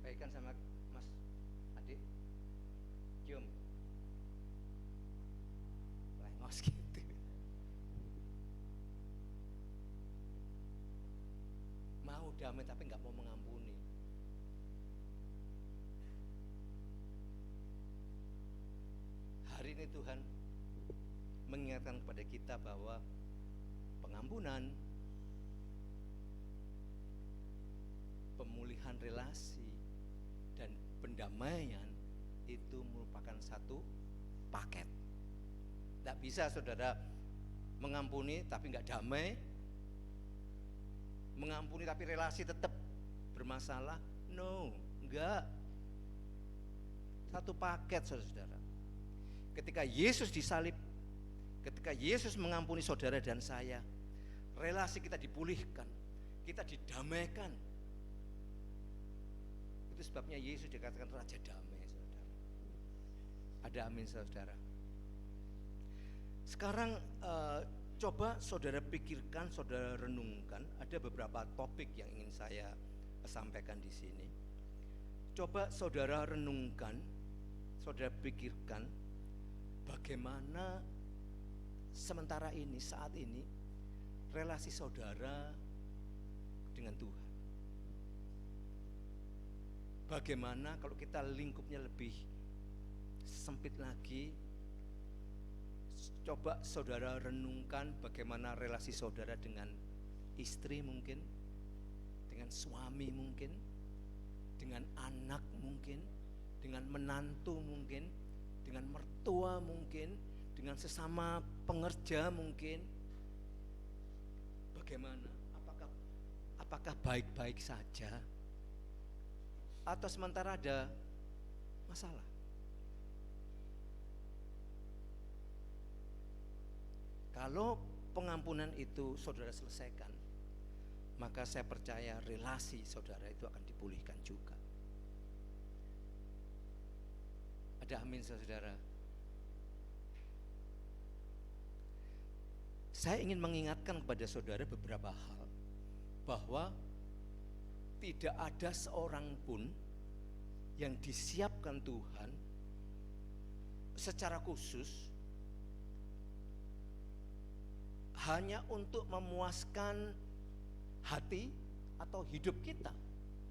baikan sama Mas adik, cium, lengos gitu. Mau damai tapi nggak mau mengampuni. Hari ini Tuhan mengingatkan kepada kita bahwa pengampunan, pemulihan relasi, dan pendamaian itu merupakan satu paket. Tidak bisa saudara mengampuni tapi nggak damai, mengampuni tapi relasi tetap bermasalah. No, enggak. Satu paket, saudara-saudara. Ketika Yesus disalib, ketika Yesus mengampuni saudara dan saya, relasi kita dipulihkan, kita didamaikan. Itu sebabnya Yesus dikatakan Raja Damai, saudara. Ada amin, saudara. Sekarang Coba saudara pikirkan, saudara renungkan, ada beberapa topik yang ingin saya sampaikan di sini. Coba saudara renungkan, saudara pikirkan bagaimana sementara ini, saat ini relasi saudara dengan Tuhan. Bagaimana kalau kita lingkupnya lebih sempit lagi? Coba saudara renungkan bagaimana relasi saudara dengan istri mungkin, dengan suami mungkin, dengan anak mungkin, dengan menantu mungkin, dengan mertua mungkin, dengan sesama pengerja mungkin. Bagaimana? Apakah baik-baik saja? Atau sementara ada masalah? Kalau pengampunan itu saudara selesaikan, maka saya percaya relasi saudara itu akan dipulihkan juga. Ada amin saudara. Saya ingin mengingatkan kepada saudara beberapa hal, bahwa tidak ada seorang pun yang disiapkan Tuhan secara khusus hanya untuk memuaskan hati atau hidup kita.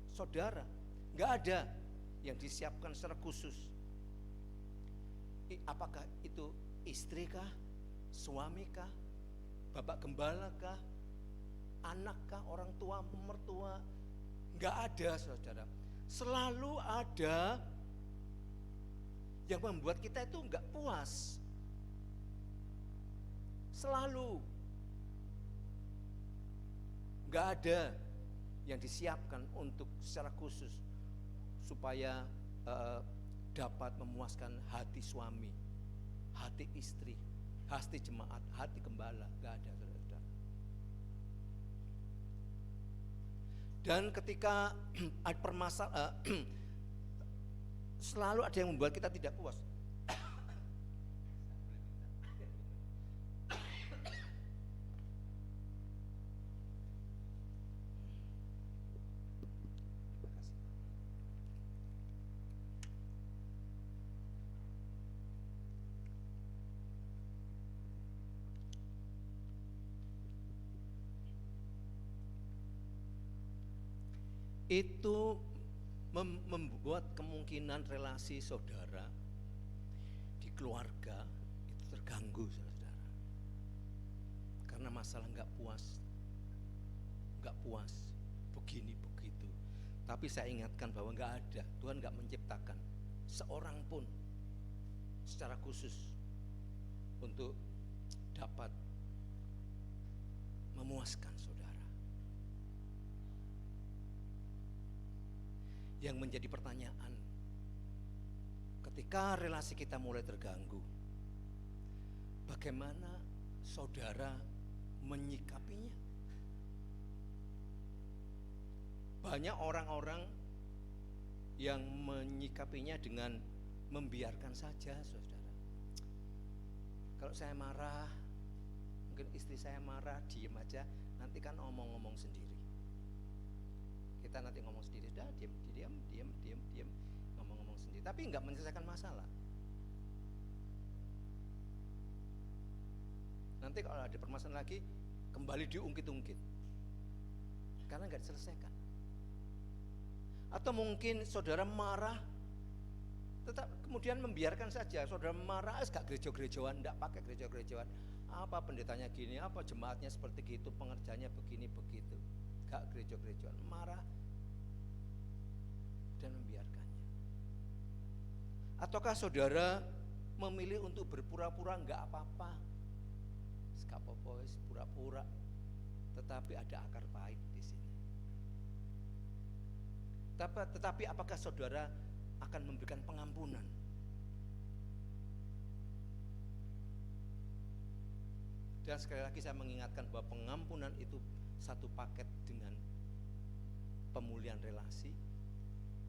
Saudara, nggak ada yang disiapkan secara khusus. Apakah itu istri kah, suami kah, bapak gembala kah, anak kah, orang tua, mertua? Nggak ada saudara. Selalu ada yang membuat kita itu nggak puas. Selalu. Nggak ada yang disiapkan untuk secara khusus supaya dapat memuaskan hati suami, hati istri, hati jemaat, hati gembala. Nggak ada saudara. Dan ketika ada permasalahan, selalu ada yang membuat kita tidak puas. Itu membuat kemungkinan relasi saudara di keluarga itu terganggu saudara, karena masalah nggak puas begini begitu. Tapi saya ingatkan bahwa nggak ada, Tuhan nggak menciptakan seorang pun secara khusus untuk dapat memuaskan saudara. Yang menjadi pertanyaan, ketika relasi kita mulai terganggu, bagaimana saudara menyikapinya? Banyak orang-orang yang menyikapinya dengan membiarkan saja saudara. Kalau saya marah, mungkin istri saya marah, diem aja, nanti kan ngomong-ngomong sendiri. Kita nanti ngomong sendiri, dah diam, ngomong-ngomong sendiri, tapi enggak menyelesaikan masalah. Nanti kalau ada permasalahan lagi, kembali diungkit-ungkit, karena enggak diselesaikan. Atau mungkin saudara marah, tetap kemudian membiarkan saja. Saudara marah, gak gereja-gerejaan, enggak pakai gereja-gerejaan. Apa pendetanya gini, apa jemaatnya seperti gitu, pengerjanya begini begitu. Gak gereja-gerejaan, marah dan membiarkannya. Ataukah saudara memilih untuk berpura-pura nggak apa-apa, skapopois, pura-pura, tetapi ada akar pahit di sini. Tetapi apakah saudara akan memberikan pengampunan? Dan sekali lagi saya mengingatkan bahwa pengampunan itu satu paket dengan pemulihan relasi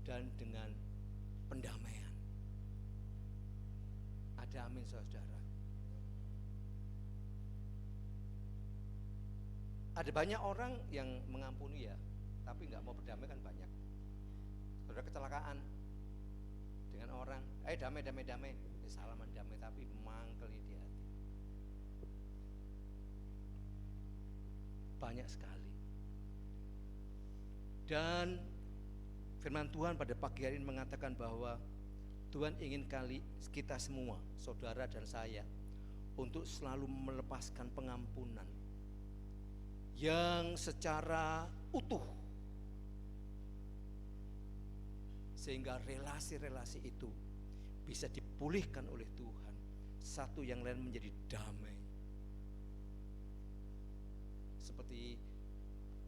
dan dengan pendamaian. Ada amin saudara. Ada banyak orang yang mengampuni ya, tapi nggak mau berdamai kan banyak. Saudara kecelakaan dengan orang, damai, salaman damai, tapi mangkel di hati. Banyak sekali. Dan firman Tuhan pada pagi hari ini mengatakan bahwa Tuhan ingin kita semua, saudara dan saya, untuk selalu melepaskan pengampunan yang secara utuh, sehingga relasi-relasi itu bisa dipulihkan oleh Tuhan, satu yang lain menjadi damai, seperti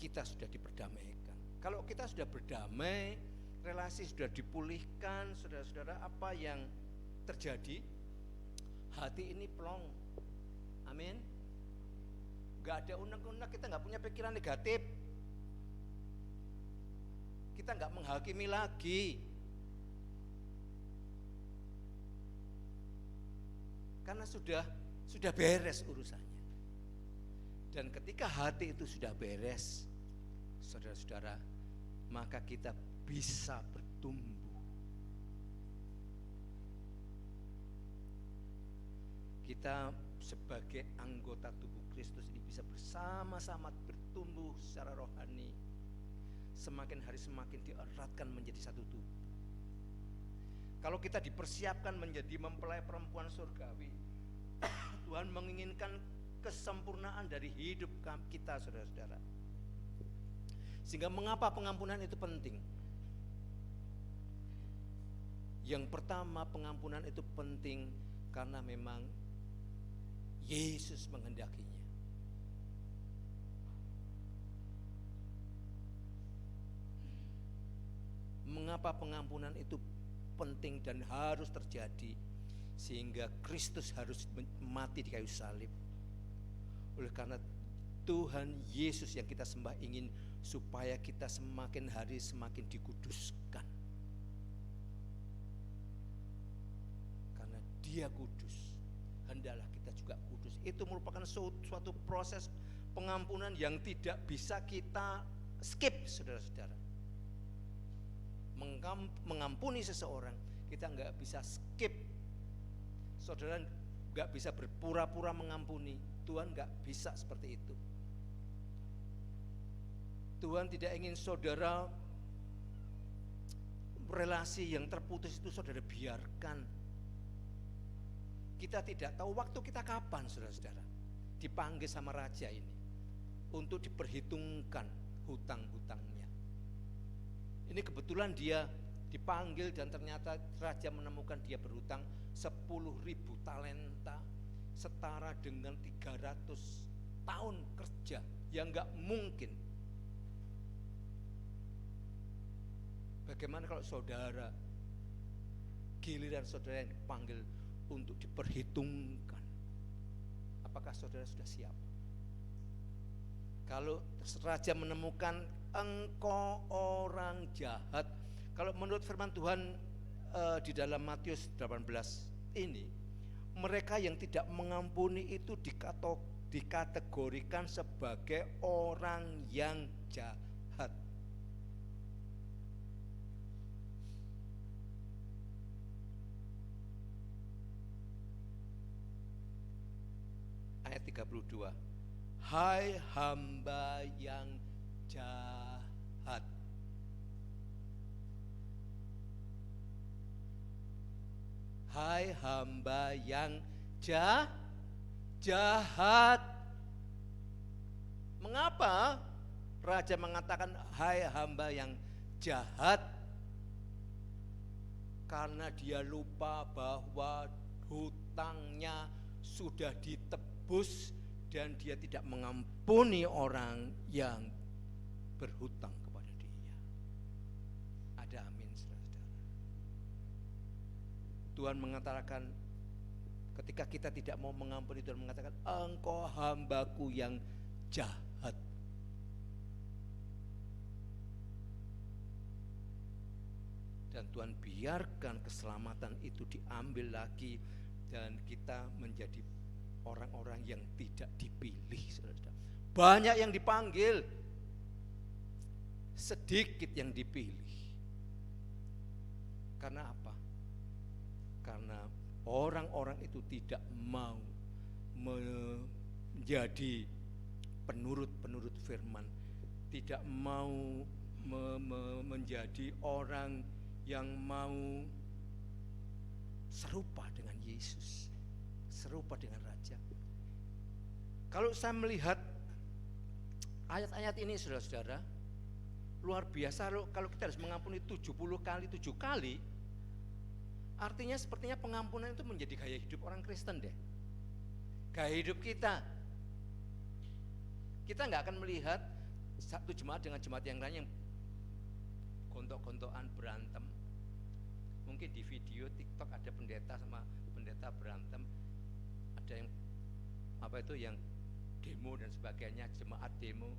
kita sudah diperdamaikan. Kalau kita sudah berdamai, relasi sudah dipulihkan, saudara-saudara, apa yang terjadi? Hati ini plong. Amin. Gak ada unek-unek, kita gak punya pikiran negatif, kita gak menghakimi lagi, karena sudah beres urusannya. Dan ketika hati itu sudah beres, saudara-saudara, maka kita bisa bertumbuh. Kita sebagai anggota tubuh Kristus ini bisa bersama-sama bertumbuh secara rohani, semakin hari semakin dieratkan menjadi satu tubuh. Kalau kita dipersiapkan menjadi mempelai perempuan surgawi, Tuhan menginginkan kesempurnaan dari hidup kita, saudara-saudara. Sehingga mengapa pengampunan itu penting? Yang pertama, pengampunan itu penting karena memang Yesus menghendakinya. Mengapa pengampunan itu penting dan harus terjadi? Sehingga Kristus harus mati di kayu salib. Oleh karena Tuhan Yesus yang kita sembah ingin supaya kita semakin hari semakin dikuduskan. Karena Dia kudus, hendaklah kita juga kudus. Itu merupakan suatu proses pengampunan yang tidak bisa kita skip, saudara-saudara. Mengampuni seseorang, kita nggak bisa skip. Saudara nggak bisa berpura-pura mengampuni. Tuhan nggak bisa seperti itu. Tuhan tidak ingin saudara relasi yang terputus itu saudara biarkan. Kita tidak tahu waktu kita kapan, saudara-saudara, dipanggil sama raja ini untuk diperhitungkan hutang-hutangnya. Ini kebetulan dia dipanggil dan ternyata raja menemukan dia berhutang 10.000 talenta, setara dengan 300 tahun kerja, yang gak mungkin. Bagaimana kalau saudara, giliran saudara yang dipanggil untuk diperhitungkan, apakah saudara sudah siap? Kalau raja menemukan engkau orang jahat, kalau menurut firman Tuhan di dalam Matius 18 ini, mereka yang tidak mengampuni itu dikategorikan sebagai orang yang jahat. Ayat 32. Hai hamba yang jahat. Hai hamba yang jahat. Mengapa raja mengatakan hai hamba yang jahat? Karena dia lupa bahwa hutangnya sudah ditebus dan dia tidak mengampuni orang yang berhutang kepada dia. Ada amin, saudara-saudara. Tuhan mengatakan ketika kita tidak mau mengampuni, Tuhan mengatakan engkau hambaku yang jahat. Dan Tuhan biarkan keselamatan itu diambil lagi dan kita menjadi orang-orang yang tidak dipilih, saudara-saudara. banyak yang dipanggil, sedikit yang dipilih. Karena apa? Karena orang-orang itu tidak mau menjadi penurut firman, tidak mau menjadi orang yang mau serupa dengan Yesus, serupa dengan Raja. Kalau saya melihat ayat-ayat ini, saudara-saudara, luar biasa. Kalau kita harus mengampuni 70 kali 7 kali, artinya sepertinya pengampunan itu menjadi gaya hidup orang Kristen deh. Gaya hidup kita. Kita nggak akan melihat satu jemaat dengan jemaat yang lain yang gontok-gontokan berantem. Mungkin di video TikTok ada pendeta sama pendeta berantem, ada yang yang demo dan sebagainya, jemaat demo.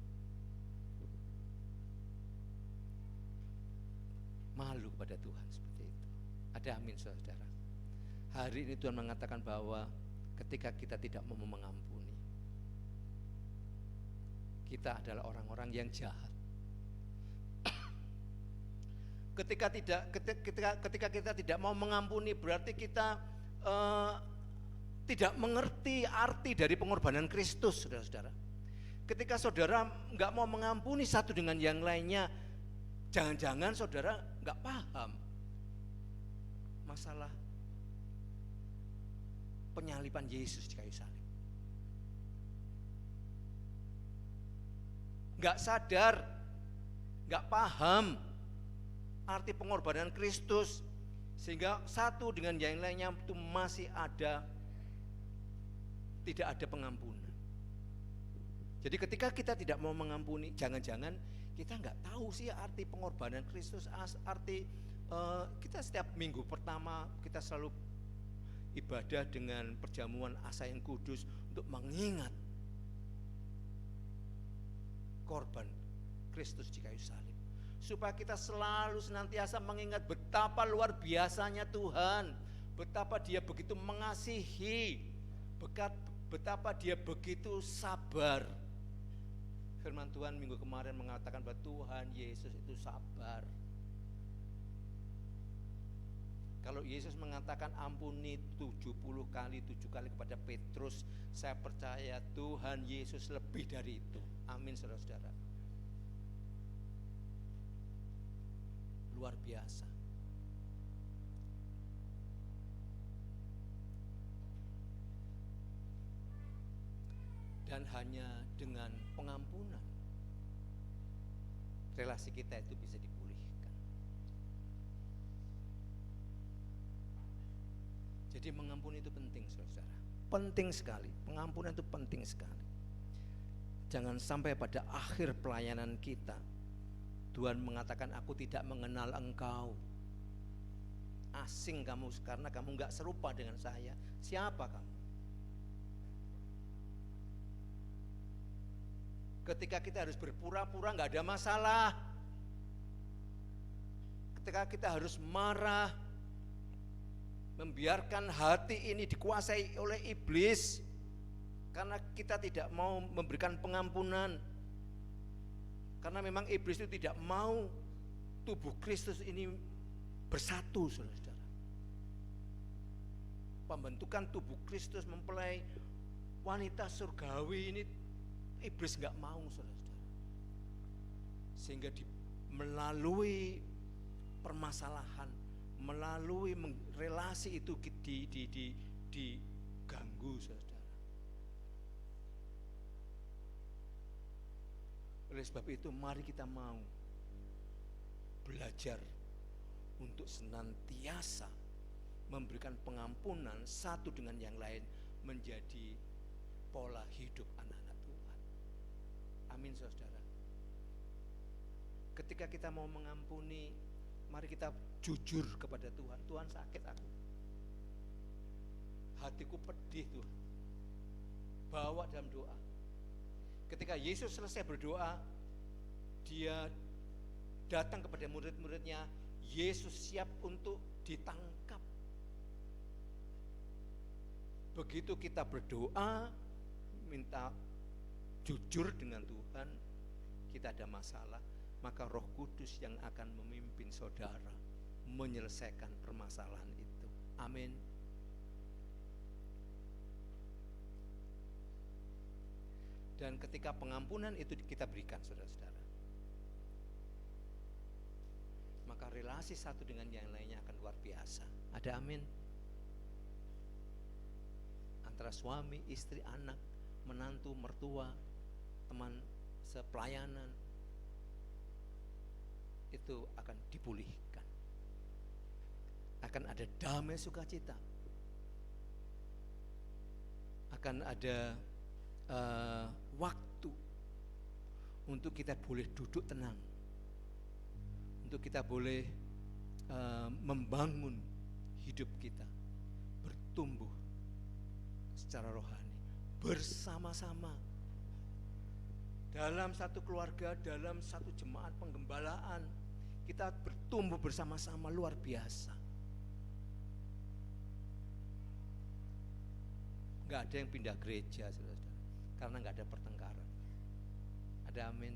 Malu kepada Tuhan seperti itu. Ada amin, saudara. Hari ini Tuhan mengatakan bahwa ketika kita tidak mau mengampuni, kita adalah orang-orang yang jahat. Ketika kita tidak mau mengampuni, berarti kita tidak mengerti arti dari pengorbanan Kristus, saudara-saudara. Ketika saudara nggak mau mengampuni satu dengan yang lainnya, jangan-jangan saudara nggak paham masalah penyaliban Yesus di kayu salib. Nggak sadar, nggak paham arti pengorbanan Kristus, sehingga satu dengan yang lainnya itu masih tidak ada pengampunan. Jadi ketika kita tidak mau mengampuni, jangan-jangan kita nggak tahu sih arti pengorbanan Kristus, arti kita setiap minggu pertama kita selalu ibadah dengan perjamuan asa yang kudus untuk mengingat korban Kristus di kayu salib, supaya kita selalu senantiasa mengingat betapa luar biasanya Tuhan, betapa Dia begitu mengasihi, betapa Dia begitu sabar. Firman Tuhan minggu kemarin mengatakan bahwa Tuhan Yesus itu sabar. Kalau Yesus mengatakan ampuni 70 kali 7 kali kepada Petrus, saya percaya Tuhan Yesus lebih dari itu. Amin, saudara-saudara. Luar biasa. Dan hanya dengan pengampunan relasi kita itu bisa dipulihkan. Jadi mengampuni itu penting, saudara. Penting sekali. Pengampunan itu penting sekali. Jangan sampai pada akhir pelayanan kita Tuhan mengatakan, aku tidak mengenal engkau. Asing kamu karena kamu gak serupa dengan saya. Siapa kamu? Ketika kita harus berpura-pura gak ada masalah, ketika kita harus marah, membiarkan hati ini dikuasai oleh iblis karena kita tidak mau memberikan pengampunan, karena memang iblis itu tidak mau tubuh Kristus ini bersatu, saudara-saudara. Pembentukan tubuh Kristus mempelai wanita surgawi ini iblis nggak mau, saudara-saudara. Sehingga melalui permasalahan, melalui relasi itu diganggu, saudara. Oleh sebab itu mari kita mau belajar untuk senantiasa memberikan pengampunan satu dengan yang lain, menjadi pola hidup anak-anak Tuhan. Amin, saudara. Ketika kita mau mengampuni, mari kita jujur kepada Tuhan. Tuhan, sakit aku, hatiku pedih, Tuhan. Bawa dalam doa. Ketika Yesus selesai berdoa, Dia datang kepada murid-muridnya. Yesus siap untuk ditangkap. Begitu kita berdoa, minta jujur dengan Tuhan, kita ada masalah, maka Roh Kudus yang akan memimpin saudara menyelesaikan permasalahan itu. Amin. Dan ketika pengampunan itu kita berikan, saudara-saudara, maka relasi satu dengan yang lainnya akan luar biasa. Ada amin? Antara suami, istri, anak, menantu, mertua, teman sepelayanan, itu akan dipulihkan. Akan ada damai sukacita. Akan ada waktu untuk kita boleh duduk tenang, untuk kita boleh membangun hidup kita, bertumbuh secara rohani bersama-sama dalam satu keluarga, dalam satu jemaat penggembalaan. Kita bertumbuh bersama-sama luar biasa. Nggak ada yang pindah gereja, saudara, karena nggak ada pertengkaran. Ada amin.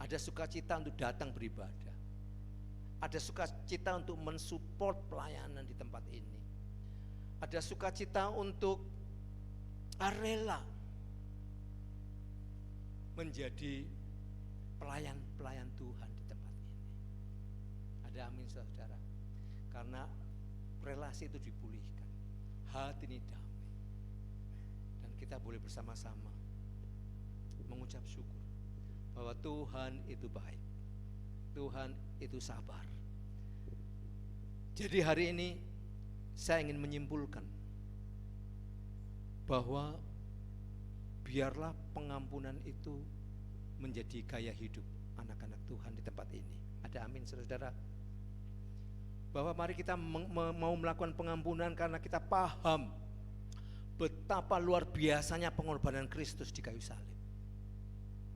Ada sukacita untuk datang beribadah. Ada sukacita untuk mensupport pelayanan di tempat ini. Ada sukacita untuk rela menjadi pelayan-pelayan Tuhan di tempat ini. Ada amin, saudara. Karena relasi itu dipulihkan, hati ini damai, dan kita boleh bersama-sama mengucap syukur bahwa Tuhan itu baik, Tuhan itu sabar. Jadi hari ini saya ingin menyimpulkan bahwa biarlah pengampunan itu menjadi gaya hidup anak-anak Tuhan di tempat ini. Ada amin, saudara. Bahwa mari kita mau melakukan pengampunan karena kita paham betapa luar biasanya pengorbanan Kristus di kayu salib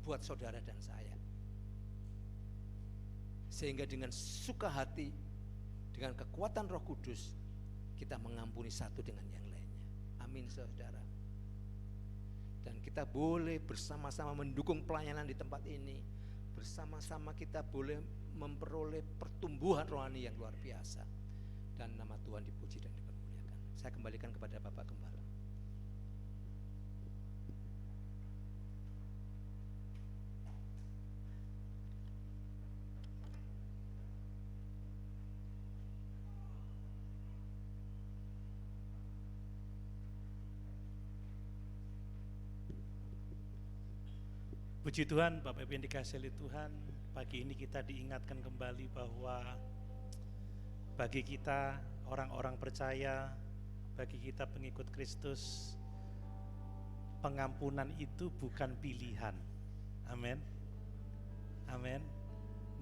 buat saudara dan saya. Sehingga dengan suka hati, dengan kekuatan Roh Kudus, kita mengampuni satu dengan yang lainnya. Amin, saudara. Dan kita boleh bersama-sama mendukung pelayanan di tempat ini. Bersama-sama kita boleh memperoleh pertumbuhan rohani yang luar biasa. Dan nama Tuhan dipuji dan dipermuliakan. Saya kembalikan kepada Bapak Gembala. Puji Tuhan, Bapak Ibu yang dikasihi oleh Tuhan, pagi ini kita diingatkan kembali bahwa bagi kita orang-orang percaya, bagi kita pengikut Kristus, pengampunan itu bukan pilihan. Amin. Amin.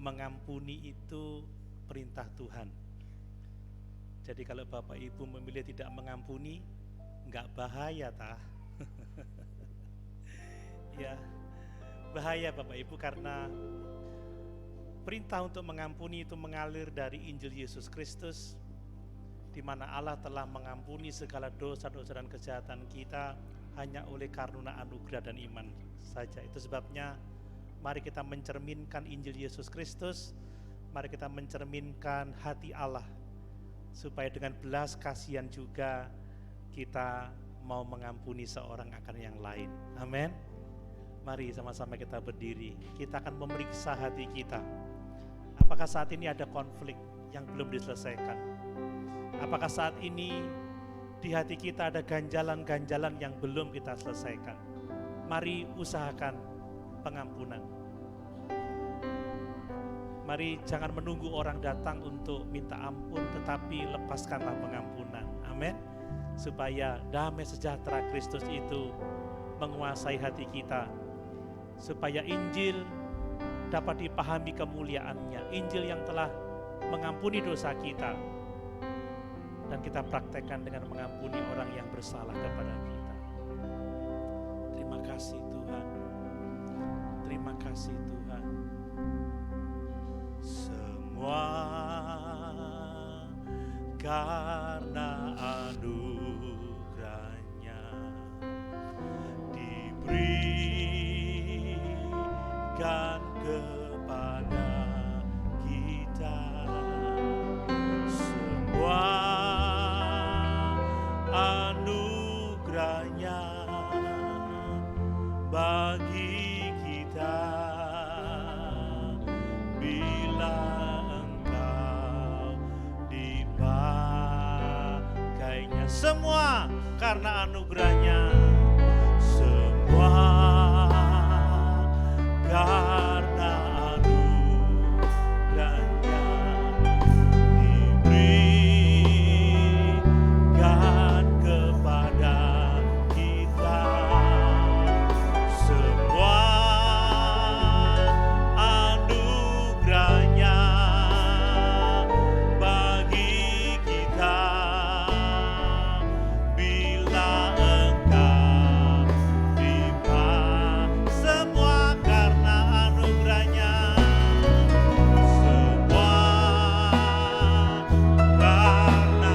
Mengampuni itu perintah Tuhan. Jadi kalau Bapak Ibu memilih tidak mengampuni, enggak bahaya tah. Ya. Bahaya Bapak Ibu, karena perintah untuk mengampuni itu mengalir dari Injil Yesus Kristus, di mana Allah telah mengampuni segala dosa-dosa dan kejahatan kita hanya oleh karunia anugerah dan iman saja. Itu sebabnya mari kita mencerminkan Injil Yesus Kristus, mari kita mencerminkan hati Allah, supaya dengan belas kasihan juga kita mau mengampuni seorang akan yang lain. Amin. Mari sama-sama kita berdiri. Kita akan memeriksa hati kita. Apakah saat ini ada konflik yang belum diselesaikan? Apakah saat ini di hati kita ada ganjalan-ganjalan yang belum kita selesaikan? Mari usahakan pengampunan. Mari jangan menunggu orang datang untuk minta ampun, tetapi lepaskanlah pengampunan. Amin. Supaya damai sejahtera Kristus itu menguasai hati kita, supaya Injil dapat dipahami kemuliaannya, Injil yang telah mengampuni dosa kita, dan kita praktekkan dengan mengampuni orang yang bersalah kepada kita. Terima kasih Tuhan, terima kasih Tuhan. Semua karena anugerahnya, karena anugerahnya, semua karena anugerahnya diberikan kepada kita. Semua anugerahnya bagi kita. Bila engkau diberikan semua karena anugerahnya, semua karena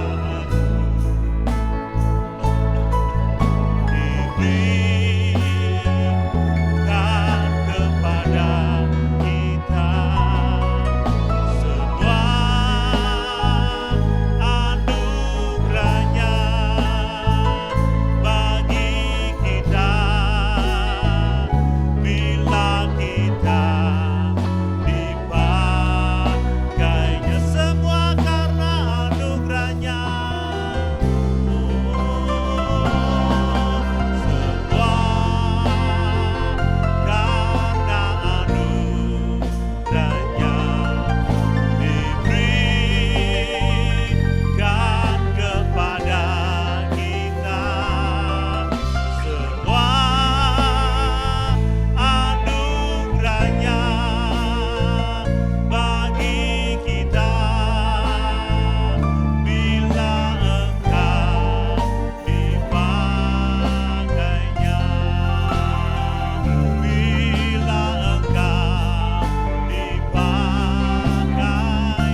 diberikan kepada kita. Semua anugerahnya bagi kita. Bila kita dipakainya, semua karena anugerahnya. Semua karena anugerahnya diberikan kepada kita. Semua anugerahnya bagi kita. Bila engkau dipakainya, bila engkau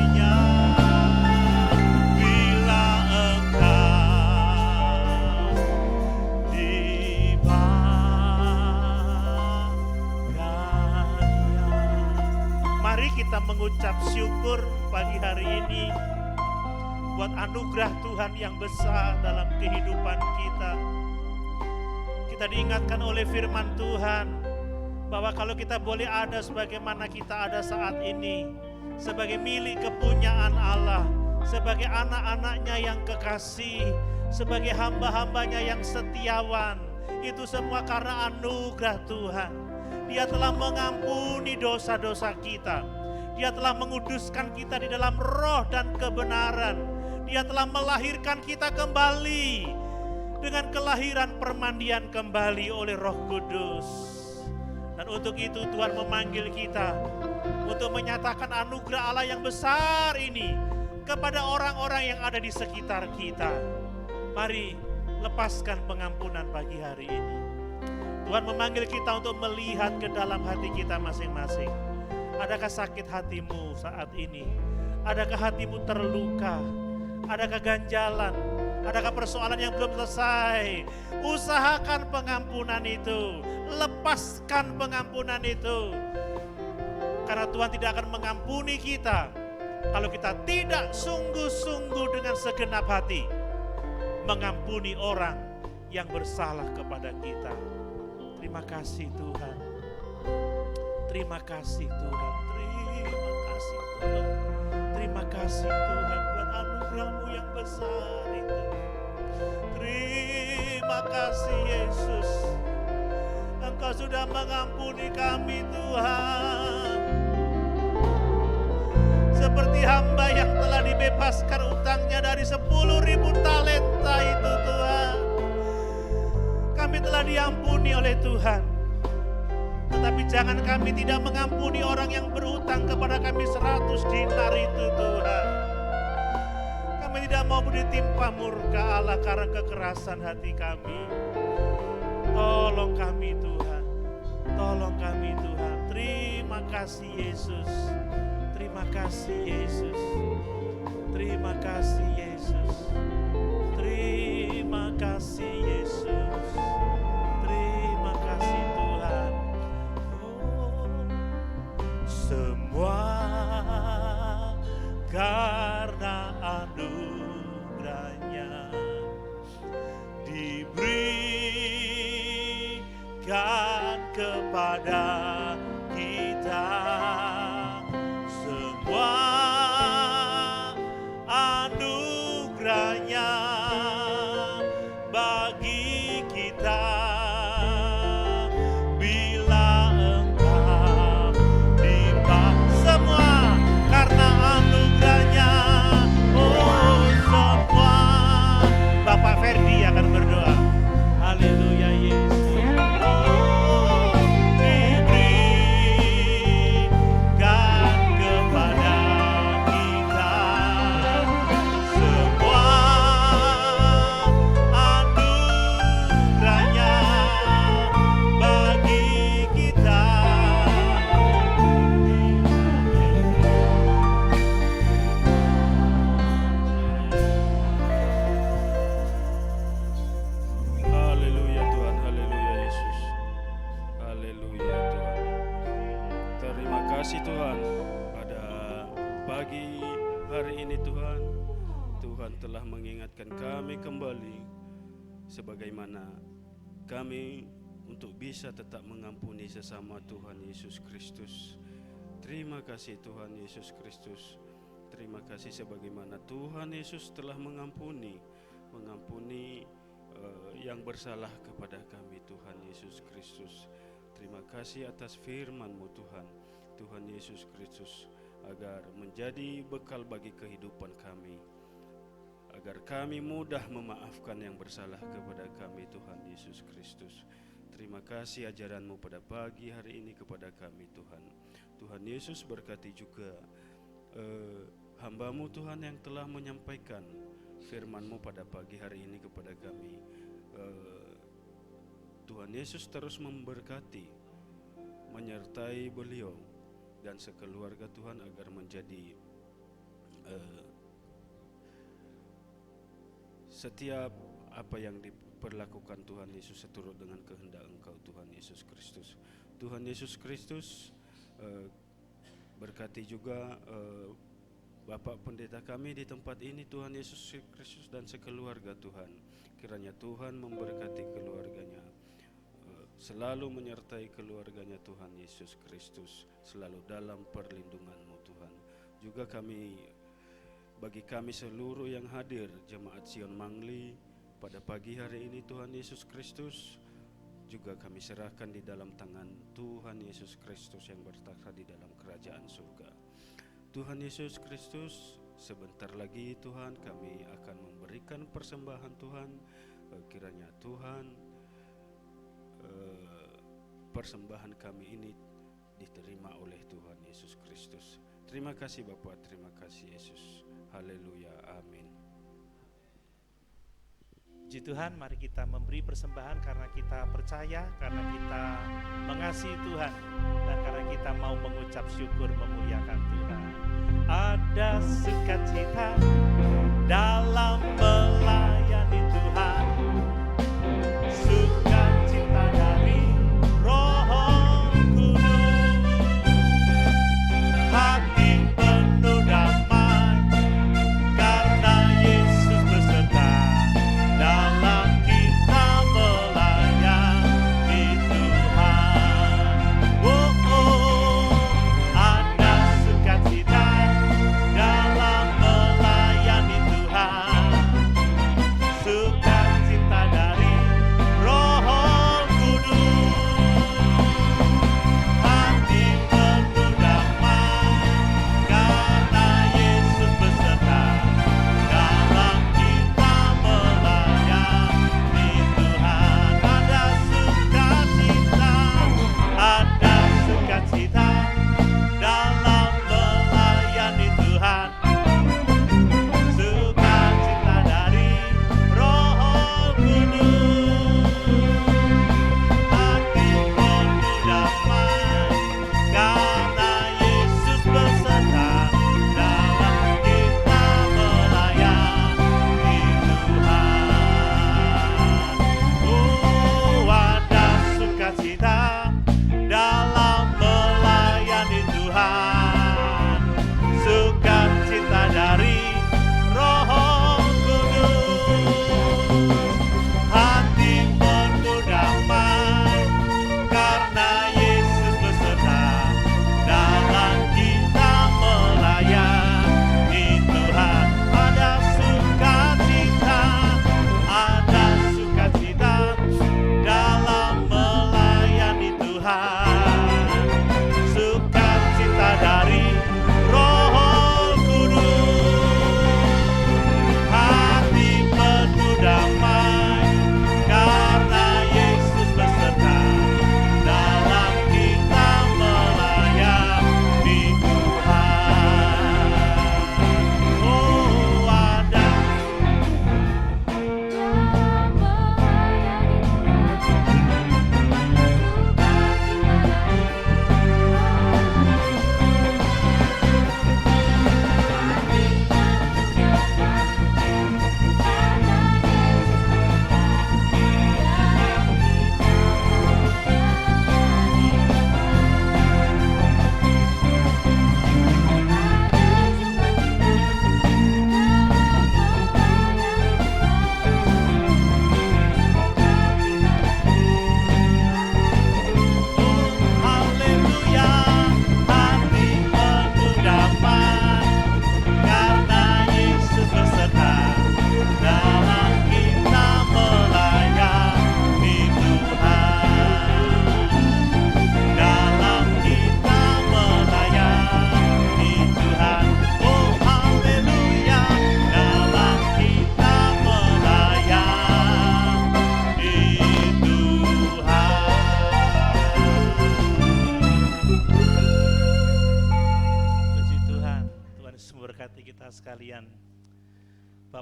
dipakainya, bila engkau dipakainya. Mari kita mengucap syukur pagi hari ini buat anugerah Tuhan yang besar dalam kehidupan kita. Kita diingatkan oleh firman Tuhan bahwa kalau kita boleh ada sebagaimana kita ada saat ini, sebagai milik kepunyaan Allah, sebagai anak-anaknya yang kekasih, sebagai hamba-hambanya yang setiawan, itu semua karena anugerah Tuhan. Dia telah mengampuni dosa-dosa kita. Dia telah menguduskan kita di dalam roh dan kebenaran. Dia telah melahirkan kita kembali dengan kelahiran permandian kembali oleh Roh Kudus. Dan untuk itu Tuhan memanggil kita untuk menyatakan anugerah Allah yang besar ini kepada orang-orang yang ada di sekitar kita. Mari lepaskan pengampunan pagi hari ini. Tuhan memanggil kita untuk melihat ke dalam hati kita masing-masing. Adakah sakit hatimu saat ini? Adakah hatimu terluka? Adakah ganjalan? Adakah persoalan yang belum selesai? Usahakan pengampunan itu. Lepaskan pengampunan itu. Karena Tuhan tidak akan mengampuni kita kalau kita tidak sungguh-sungguh dengan segenap hati mengampuni orang yang bersalah kepada kita. Terima kasih Tuhan. Terima kasih Tuhan. Terima kasih Tuhan. Terima kasih Tuhan buat anugerah-Mu yang besar itu. Terima kasih Yesus. Engkau sudah mengampuni kami Tuhan. Seperti hamba yang telah dibebaskan utangnya dari 10.000 talenta itu Tuhan. Kami telah diampuni oleh Tuhan. Tetapi jangan kami tidak mengampuni orang yang berutang kepada kami 100 dinar itu Tuhan. Kami tidak mau ditimpa murka Allah karena kekerasan hati kami. Tolong kami Tuhan. Tolong kami Tuhan. Terima kasih Yesus. Terima kasih Yesus. Terima kasih Yesus. Terima kasih Yesus. Terima kasih Tuhan. Oh, semua karena anugerahnya diberikan kepada kita. Semua anugerahnya bagi kasih Tuhan, pada pagi hari ini Tuhan, Tuhan telah mengingatkan kami kembali sebagaimana kami untuk bisa tetap mengampuni sesama Tuhan Yesus Kristus. Terima kasih Tuhan Yesus Kristus. Terima kasih sebagaimana Tuhan Yesus telah mengampuni yang bersalah kepada kami Tuhan Yesus Kristus. Terima kasih atas firman-Mu Tuhan, Tuhan Yesus Kristus, agar menjadi bekal bagi kehidupan kami, agar kami mudah memaafkan yang bersalah kepada kami Tuhan Yesus Kristus. Terima kasih ajaran-Mu pada pagi hari ini kepada kami Tuhan. Tuhan Yesus berkati juga hamba-Mu Tuhan yang telah menyampaikan firman-Mu pada pagi hari ini kepada kami. Tuhan Yesus terus memberkati, menyertai beliau dan sekeluarga Tuhan agar menjadi setiap apa yang diperlakukan Tuhan Yesus seturut dengan kehendak Engkau Tuhan Yesus Kristus. Tuhan Yesus Kristus berkati juga Bapak Pendeta kami di tempat ini Tuhan Yesus Kristus dan sekeluarga Tuhan. Kiranya Tuhan memberkati keluarganya, selalu menyertai keluarganya Tuhan Yesus Kristus, selalu dalam perlindungan-Mu Tuhan. Juga bagi kami seluruh yang hadir Jemaat Sion Mangli pada pagi hari ini Tuhan Yesus Kristus, juga kami serahkan di dalam tangan Tuhan Yesus Kristus yang bertakhta di dalam kerajaan surga. Tuhan Yesus Kristus, sebentar lagi Tuhan kami akan memberikan persembahan Tuhan. Kiranya Tuhan persembahan kami ini diterima oleh Tuhan Yesus Kristus. Terima kasih Bapa, terima kasih Yesus. Haleluya, amin. Puji Tuhan, mari kita memberi persembahan karena kita percaya, karena kita mengasihi Tuhan, dan karena kita mau mengucap syukur memuliakan Tuhan. Ada sukacita dalam melayani Tuhan, sukacita dari Roh Kudus, hati penuh damai karena Yesus beserta dalam kita melayani Tuhan. Oh, oh, ada sukacita dalam melayani Tuhan, sukacita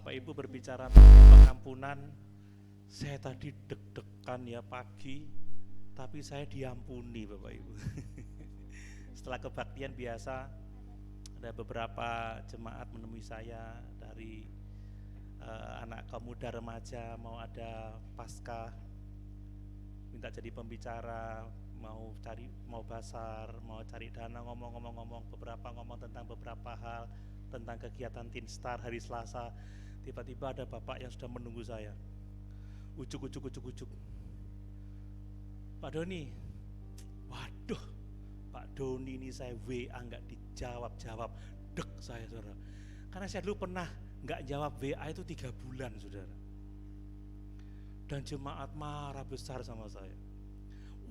Bapak Ibu berbicara mengenai pengampunan, saya tadi deg-degan ya pagi, tapi saya diampuni Bapak Ibu. Setelah kebaktian biasa, ada beberapa jemaat menemui saya dari anak kaum muda remaja, mau ada pasca, minta jadi pembicara, mau basar, mau cari dana, ngomong beberapa ngomong tentang beberapa hal, tentang kegiatan Teen Star hari Selasa. Tiba-tiba ada bapak yang sudah menunggu saya, ujuk. Pak Doni, waduh Pak Doni ini saya WA nggak dijawab, dek saya saudara. Karena saya dulu pernah nggak jawab WA itu 3 bulan saudara. Dan jemaat marah besar sama saya.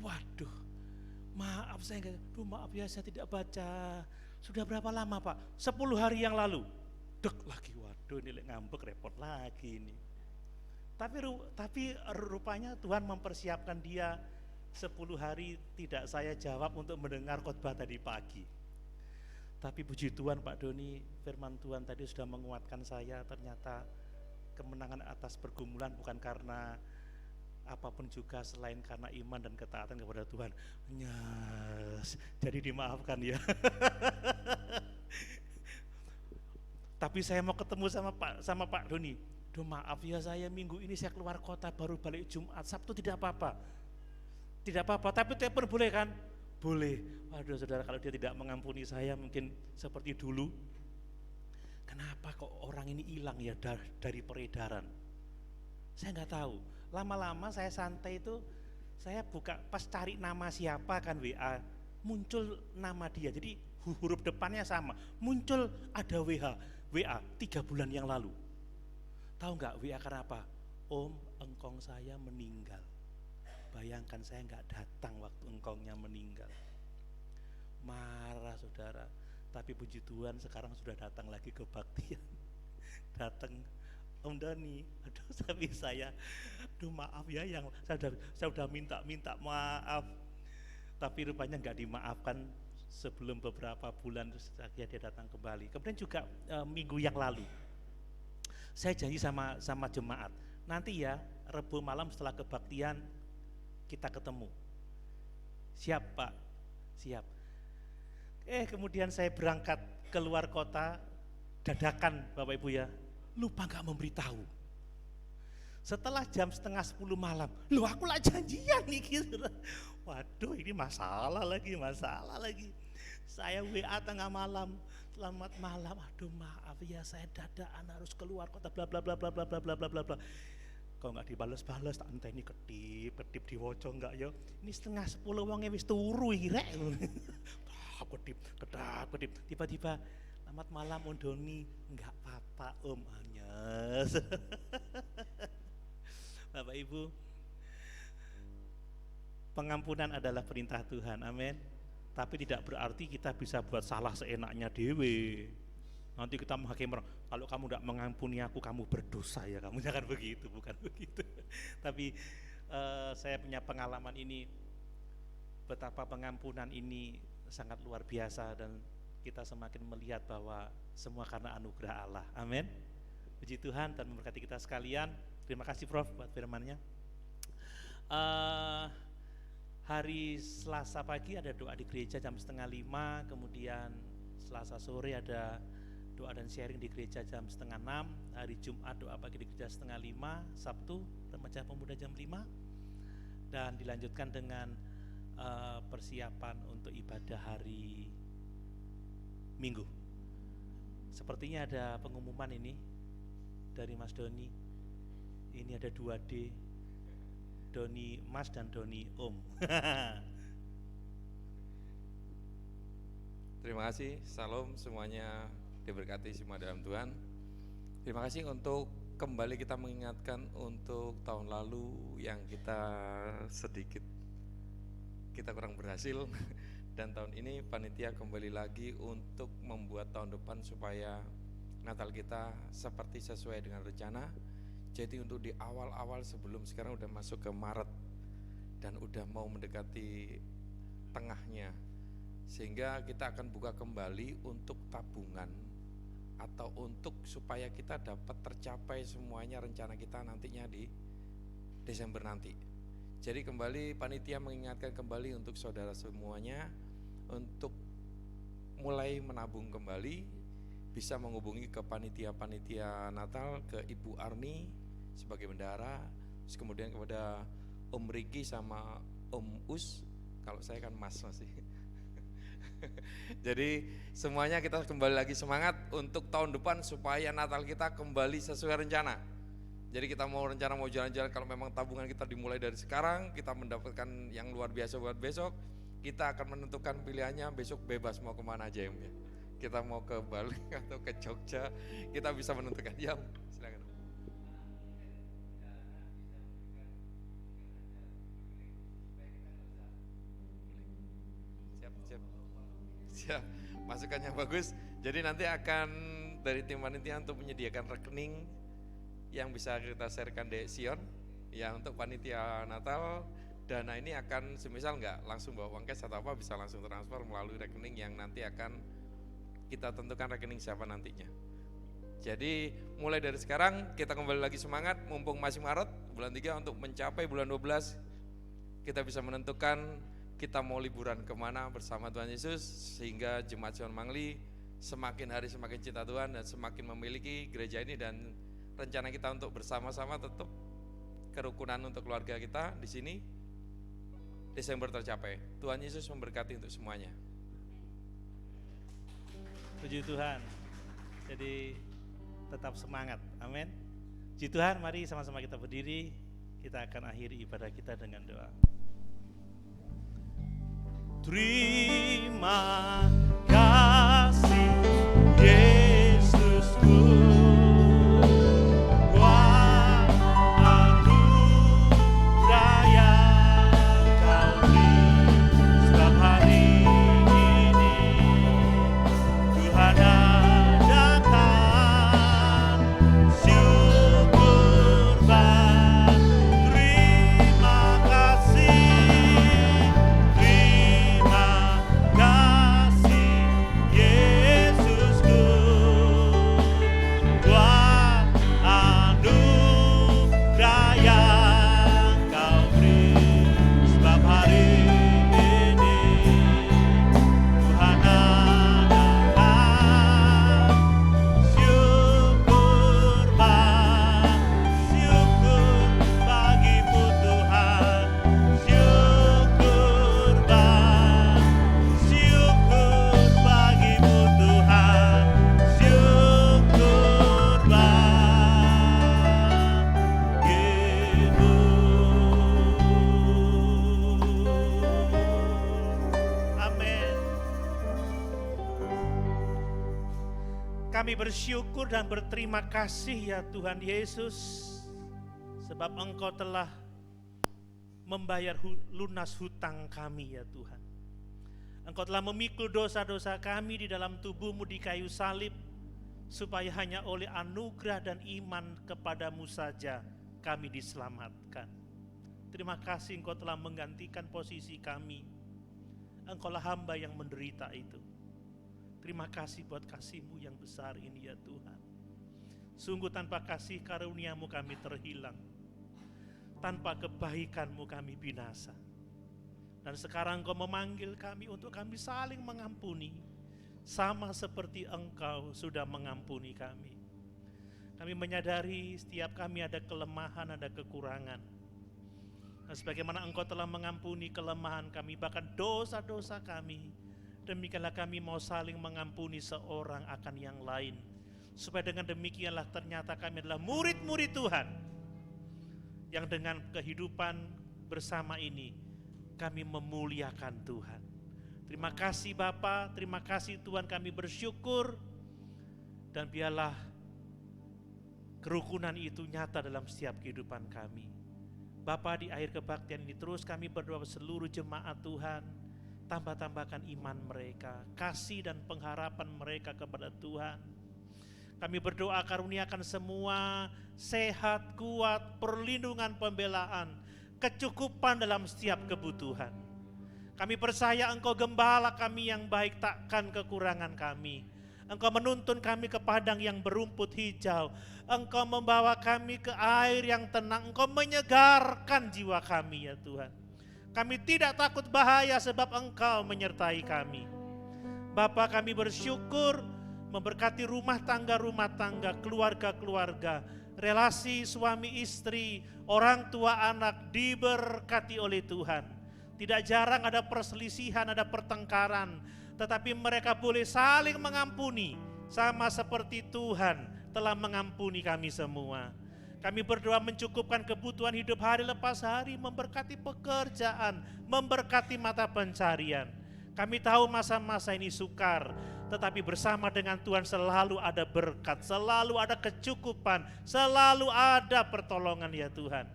Waduh, maaf saya maaf ya saya tidak baca. Sudah berapa lama Pak? 10 hari yang lalu. Dek lagi, waduh ini ngambek repot lagi ini. Tapi rupanya Tuhan mempersiapkan dia 10 hari tidak saya jawab untuk mendengar khotbah tadi pagi. Tapi puji Tuhan Pak Doni, firman Tuhan tadi sudah menguatkan saya. Ternyata kemenangan atas pergumulan bukan karena apapun juga selain karena iman dan ketaatan kepada Tuhan. Yes, jadi dimaafkan ya. Tapi saya mau ketemu sama Pak Doni. Duh maaf ya saya minggu ini saya keluar kota, baru balik Jumat, Sabtu tidak apa-apa. Tidak apa-apa, tapi telepon boleh kan? Boleh. Waduh saudara, kalau dia tidak mengampuni saya mungkin seperti dulu. Kenapa kok orang ini hilang ya dari peredaran? Saya nggak tahu. Lama-lama saya santai itu, saya buka pas cari nama siapa kan WA, muncul nama dia. Jadi huruf depannya sama. Muncul ada WA 3 bulan yang lalu. Tahu nggak WA karena apa? Om, engkong saya meninggal. Bayangkan saya nggak datang waktu engkongnya meninggal. Marah saudara. Tapi puji Tuhan sekarang sudah datang lagi kebaktian. Datang Om Dani, aduh tapi saya, aduh maaf ya yang saya udah minta maaf. Tapi rupanya nggak dimaafkan sebelum beberapa bulan terus akhirnya dia datang kembali. Kemudian juga minggu yang lalu saya janji sama jemaat, nanti ya Rebo malam setelah kebaktian kita ketemu. Siap Pak? Siap. Kemudian saya berangkat keluar kota dadakan Bapak Ibu ya, lupa gak memberitahu. Setelah jam 9:30 malam, loh aku lah janjian nih gitu. Waduh ini masalah lagi. Saya WA tengah malam, selamat malam, aduh maaf ya saya dadakan harus keluar kota bla bla bla bla bla bla bla bla bla bla. Kalau nggak dibales-bales tak entah ini kedip diwoco enggak ya. Ini 9:30 wongnya wis turu iki rek. Kedip. Tiba-tiba selamat malam Om Doni, enggak apa-apa Om Anyes. Bapak Ibu, pengampunan adalah perintah Tuhan, amin. Tapi tidak berarti kita bisa buat salah seenaknya dewe. Nanti kita menghakimi orang, kalau kamu tidak mengampuni aku, kamu berdosa ya, kamu jangan begitu, bukan begitu. Tapi saya punya pengalaman ini, betapa pengampunan ini sangat luar biasa dan kita semakin melihat bahwa semua karena anugerah Allah, amin. Puji Tuhan dan memberkati kita sekalian. Terima kasih Prof buat firman-Nya. Hari Selasa pagi ada doa di gereja jam 4:30, kemudian Selasa sore ada doa dan sharing di gereja jam 5:30, hari Jumat doa pagi di gereja 4:30, Sabtu remaja pemuda jam 5, dan dilanjutkan dengan persiapan untuk ibadah hari Minggu. Sepertinya ada pengumuman ini dari Mas Doni. Ini ada 2D, Doni Mas dan Doni Om. Terima kasih, salam semuanya diberkati semua dalam Tuhan. Terima kasih untuk kembali kita mengingatkan untuk tahun lalu yang kita kurang berhasil dan tahun ini panitia kembali lagi untuk membuat tahun depan supaya Natal kita sesuai dengan rencana. Jadi untuk di awal-awal sebelum sekarang udah masuk ke Maret dan udah mau mendekati tengahnya, sehingga kita akan buka kembali untuk tabungan atau untuk supaya kita dapat tercapai semuanya rencana kita nantinya di Desember nanti. Jadi kembali panitia mengingatkan kembali untuk saudara semuanya untuk mulai menabung kembali, bisa menghubungi ke panitia Natal, ke Ibu Arni sebagai bendahara, terus kemudian kepada Om Riki sama Om Us, kalau saya kan Mas masih. Jadi semuanya kita kembali lagi semangat untuk tahun depan supaya Natal kita kembali sesuai rencana. Jadi kita mau jalan-jalan, kalau memang tabungan kita dimulai dari sekarang, kita mendapatkan yang luar biasa buat besok, kita akan menentukan pilihannya besok bebas mau kemana aja ya. Kita mau ke Bali atau ke Jogja, kita bisa menentukan. Ya, silakan. Siap, masukannya bagus. Jadi nanti akan dari tim panitia untuk menyediakan rekening yang bisa kita sharekan di Sion ya untuk panitia Natal. Dana ini akan semisal nggak langsung bawa uang cash atau apa, bisa langsung transfer melalui rekening yang nanti akan kita tentukan rekening siapa nantinya. Jadi mulai dari sekarang kita kembali lagi semangat, mumpung masih Maret bulan 3 untuk mencapai bulan 12 kita bisa menentukan kita mau liburan kemana bersama Tuhan Yesus, sehingga Jemaat Sion Mangli semakin hari semakin cinta Tuhan dan semakin memiliki gereja ini, dan rencana kita untuk bersama-sama tetap kerukunan untuk keluarga kita di sini Desember tercapai. Tuhan Yesus memberkati untuk semuanya. Puji Tuhan. Jadi tetap semangat. Amin. Puji Tuhan, mari sama-sama kita berdiri. Kita akan akhiri ibadah kita dengan doa. Terima kasih Yesusku, Tuhan anugerah yang Kau beri setiap hari ini. Tuhan adakan syukur berterima kasih. Kami bersyukur dan berterima kasih ya Tuhan Yesus, sebab Engkau telah membayar lunas hutang kami ya Tuhan. Engkau telah memikul dosa-dosa kami di dalam tubuh-Mu di kayu salib, supaya hanya oleh anugerah dan iman kepadamu saja kami diselamatkan. Terima kasih Engkau telah menggantikan posisi kami. Engkaulah hamba yang menderita itu. Terima kasih buat kasih-Mu yang besar ini ya Tuhan. Sungguh tanpa kasih karunia-Mu kami terhilang. Tanpa kebaikan-Mu kami binasa. Dan sekarang Engkau memanggil kami untuk kami saling mengampuni. Sama seperti Engkau sudah mengampuni kami. Kami menyadari setiap kami ada kelemahan, ada kekurangan. Dan sebagaimana Engkau telah mengampuni kelemahan kami, bahkan dosa-dosa kami, demikianlah kami mau saling mengampuni seorang akan yang lain. Supaya dengan demikianlah ternyata kami adalah murid-murid Tuhan, yang dengan kehidupan bersama ini kami memuliakan Tuhan. Terima kasih Bapa, terima kasih Tuhan, kami bersyukur. Dan biarlah kerukunan itu nyata dalam setiap kehidupan kami. Bapa, di akhir kebaktian ini terus kami berdoa seluruh jemaat Tuhan, tambah-tambahkan iman mereka, kasih dan pengharapan mereka kepada Tuhan. Kami berdoa karuniakan semua sehat, kuat, perlindungan, pembelaan, kecukupan dalam setiap kebutuhan. Kami percaya Engkau gembala kami yang baik, takkan kekurangan kami. Engkau menuntun kami ke padang yang berumput hijau. Engkau membawa kami ke air yang tenang. Engkau menyegarkan jiwa kami ya Tuhan. Kami tidak takut bahaya sebab Engkau menyertai kami. Bapa, kami bersyukur memberkati rumah tangga, keluarga-keluarga, relasi suami istri, orang tua anak diberkati oleh Tuhan. Tidak jarang ada perselisihan, ada pertengkaran, tetapi mereka boleh saling mengampuni sama seperti Tuhan telah mengampuni kami semua. Kami berdoa mencukupkan kebutuhan hidup hari lepas hari, memberkati pekerjaan, memberkati mata pencarian. Kami tahu masa-masa ini sukar, tetapi bersama dengan Tuhan selalu ada berkat, selalu ada kecukupan, selalu ada pertolongan ya Tuhan.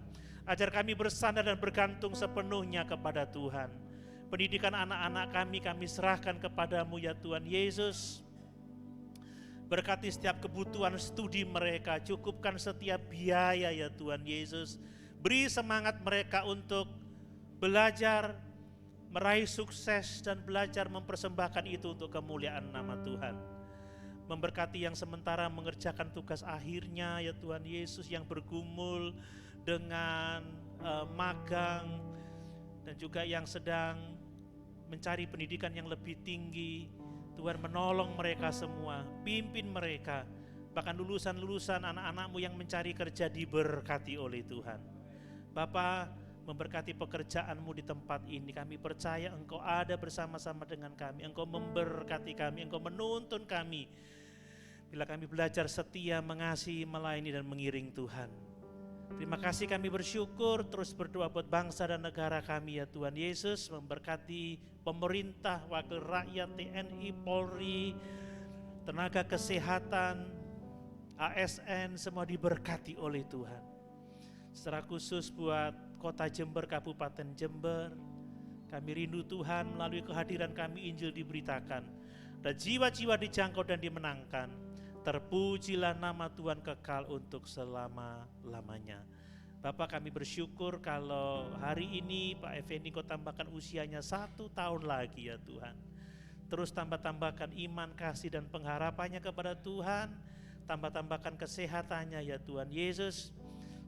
Ajar kami bersandar dan bergantung sepenuhnya kepada Tuhan. Pendidikan anak-anak kami serahkan kepadamu ya Tuhan Yesus. Berkati setiap kebutuhan studi mereka, cukupkan setiap biaya ya Tuhan Yesus. Beri semangat mereka untuk belajar, meraih sukses dan belajar mempersembahkan itu untuk kemuliaan nama Tuhan. Memberkati yang sementara mengerjakan tugas akhirnya ya Tuhan Yesus, yang bergumul dengan magang dan juga yang sedang mencari pendidikan yang lebih tinggi. Tuhan menolong mereka semua, pimpin mereka, bahkan lulusan-lulusan anak-anakmu yang mencari kerja diberkati oleh Tuhan. Bapa, memberkati pekerjaanmu di tempat ini. Kami percaya Engkau ada bersama-sama dengan kami, Engkau memberkati kami, Engkau menuntun kami. Bila kami belajar setia, mengasihi, melayani dan mengiring Tuhan. Terima kasih, kami bersyukur, terus berdoa buat bangsa dan negara kami ya Tuhan Yesus. Memberkati pemerintah, wakil rakyat, TNI, Polri, tenaga kesehatan, ASN, semua diberkati oleh Tuhan. Secara khusus buat Kota Jember, Kabupaten Jember, kami rindu Tuhan, melalui kehadiran kami Injil diberitakan dan jiwa-jiwa dijangkau dan dimenangkan. Terpujilah nama Tuhan kekal untuk selama-lamanya. Bapak, kami bersyukur kalau hari ini Pak Effendi Kau tambahkan usianya 1 tahun lagi ya Tuhan. Terus tambahkan iman, kasih dan pengharapannya kepada Tuhan. Tambahkan kesehatannya ya Tuhan Yesus.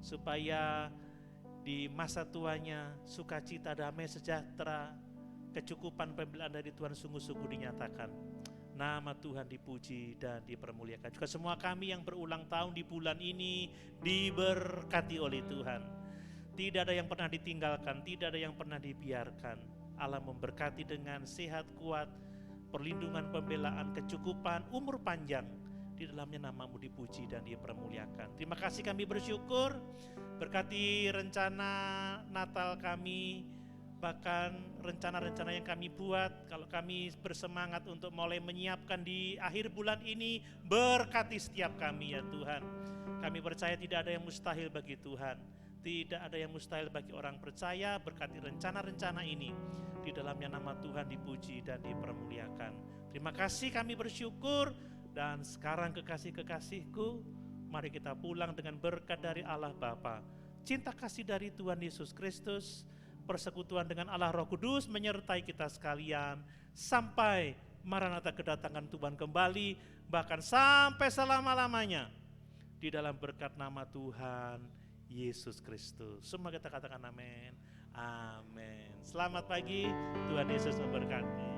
Supaya di masa tuanya sukacita, damai, sejahtera, kecukupan pembelaan dari Tuhan sungguh-sungguh dinyatakan. Nama Tuhan dipuji dan dipermuliakan. Juga semua kami yang berulang tahun di bulan ini diberkati oleh Tuhan. Tidak ada yang pernah ditinggalkan, tidak ada yang pernah dibiarkan. Allah memberkati dengan sehat, kuat, perlindungan, pembelaan, kecukupan, umur panjang. Di dalamnya namamu dipuji dan dipermuliakan. Terima kasih, kami bersyukur. Berkati rencana Natal kami, bahkan rencana-rencana yang kami buat. Kalau kami bersemangat untuk mulai menyiapkan di akhir bulan ini, berkati setiap kami ya Tuhan. Kami percaya tidak ada yang mustahil bagi Tuhan. Tidak ada yang mustahil bagi orang percaya. Berkati rencana-rencana ini, di dalamnya nama Tuhan dipuji dan dipermuliakan. Terima kasih, kami bersyukur. Dan sekarang kekasih-kekasihku, mari kita pulang dengan berkat dari Allah Bapa, cinta kasih dari Tuhan Yesus Kristus, persekutuan dengan Allah Roh Kudus menyertai kita sekalian sampai Maranatha kedatangan Tuhan kembali, bahkan sampai selama-lamanya di dalam berkat nama Tuhan Yesus Kristus. Semua kita katakan amin. Amin. Selamat pagi, Tuhan Yesus memberkati.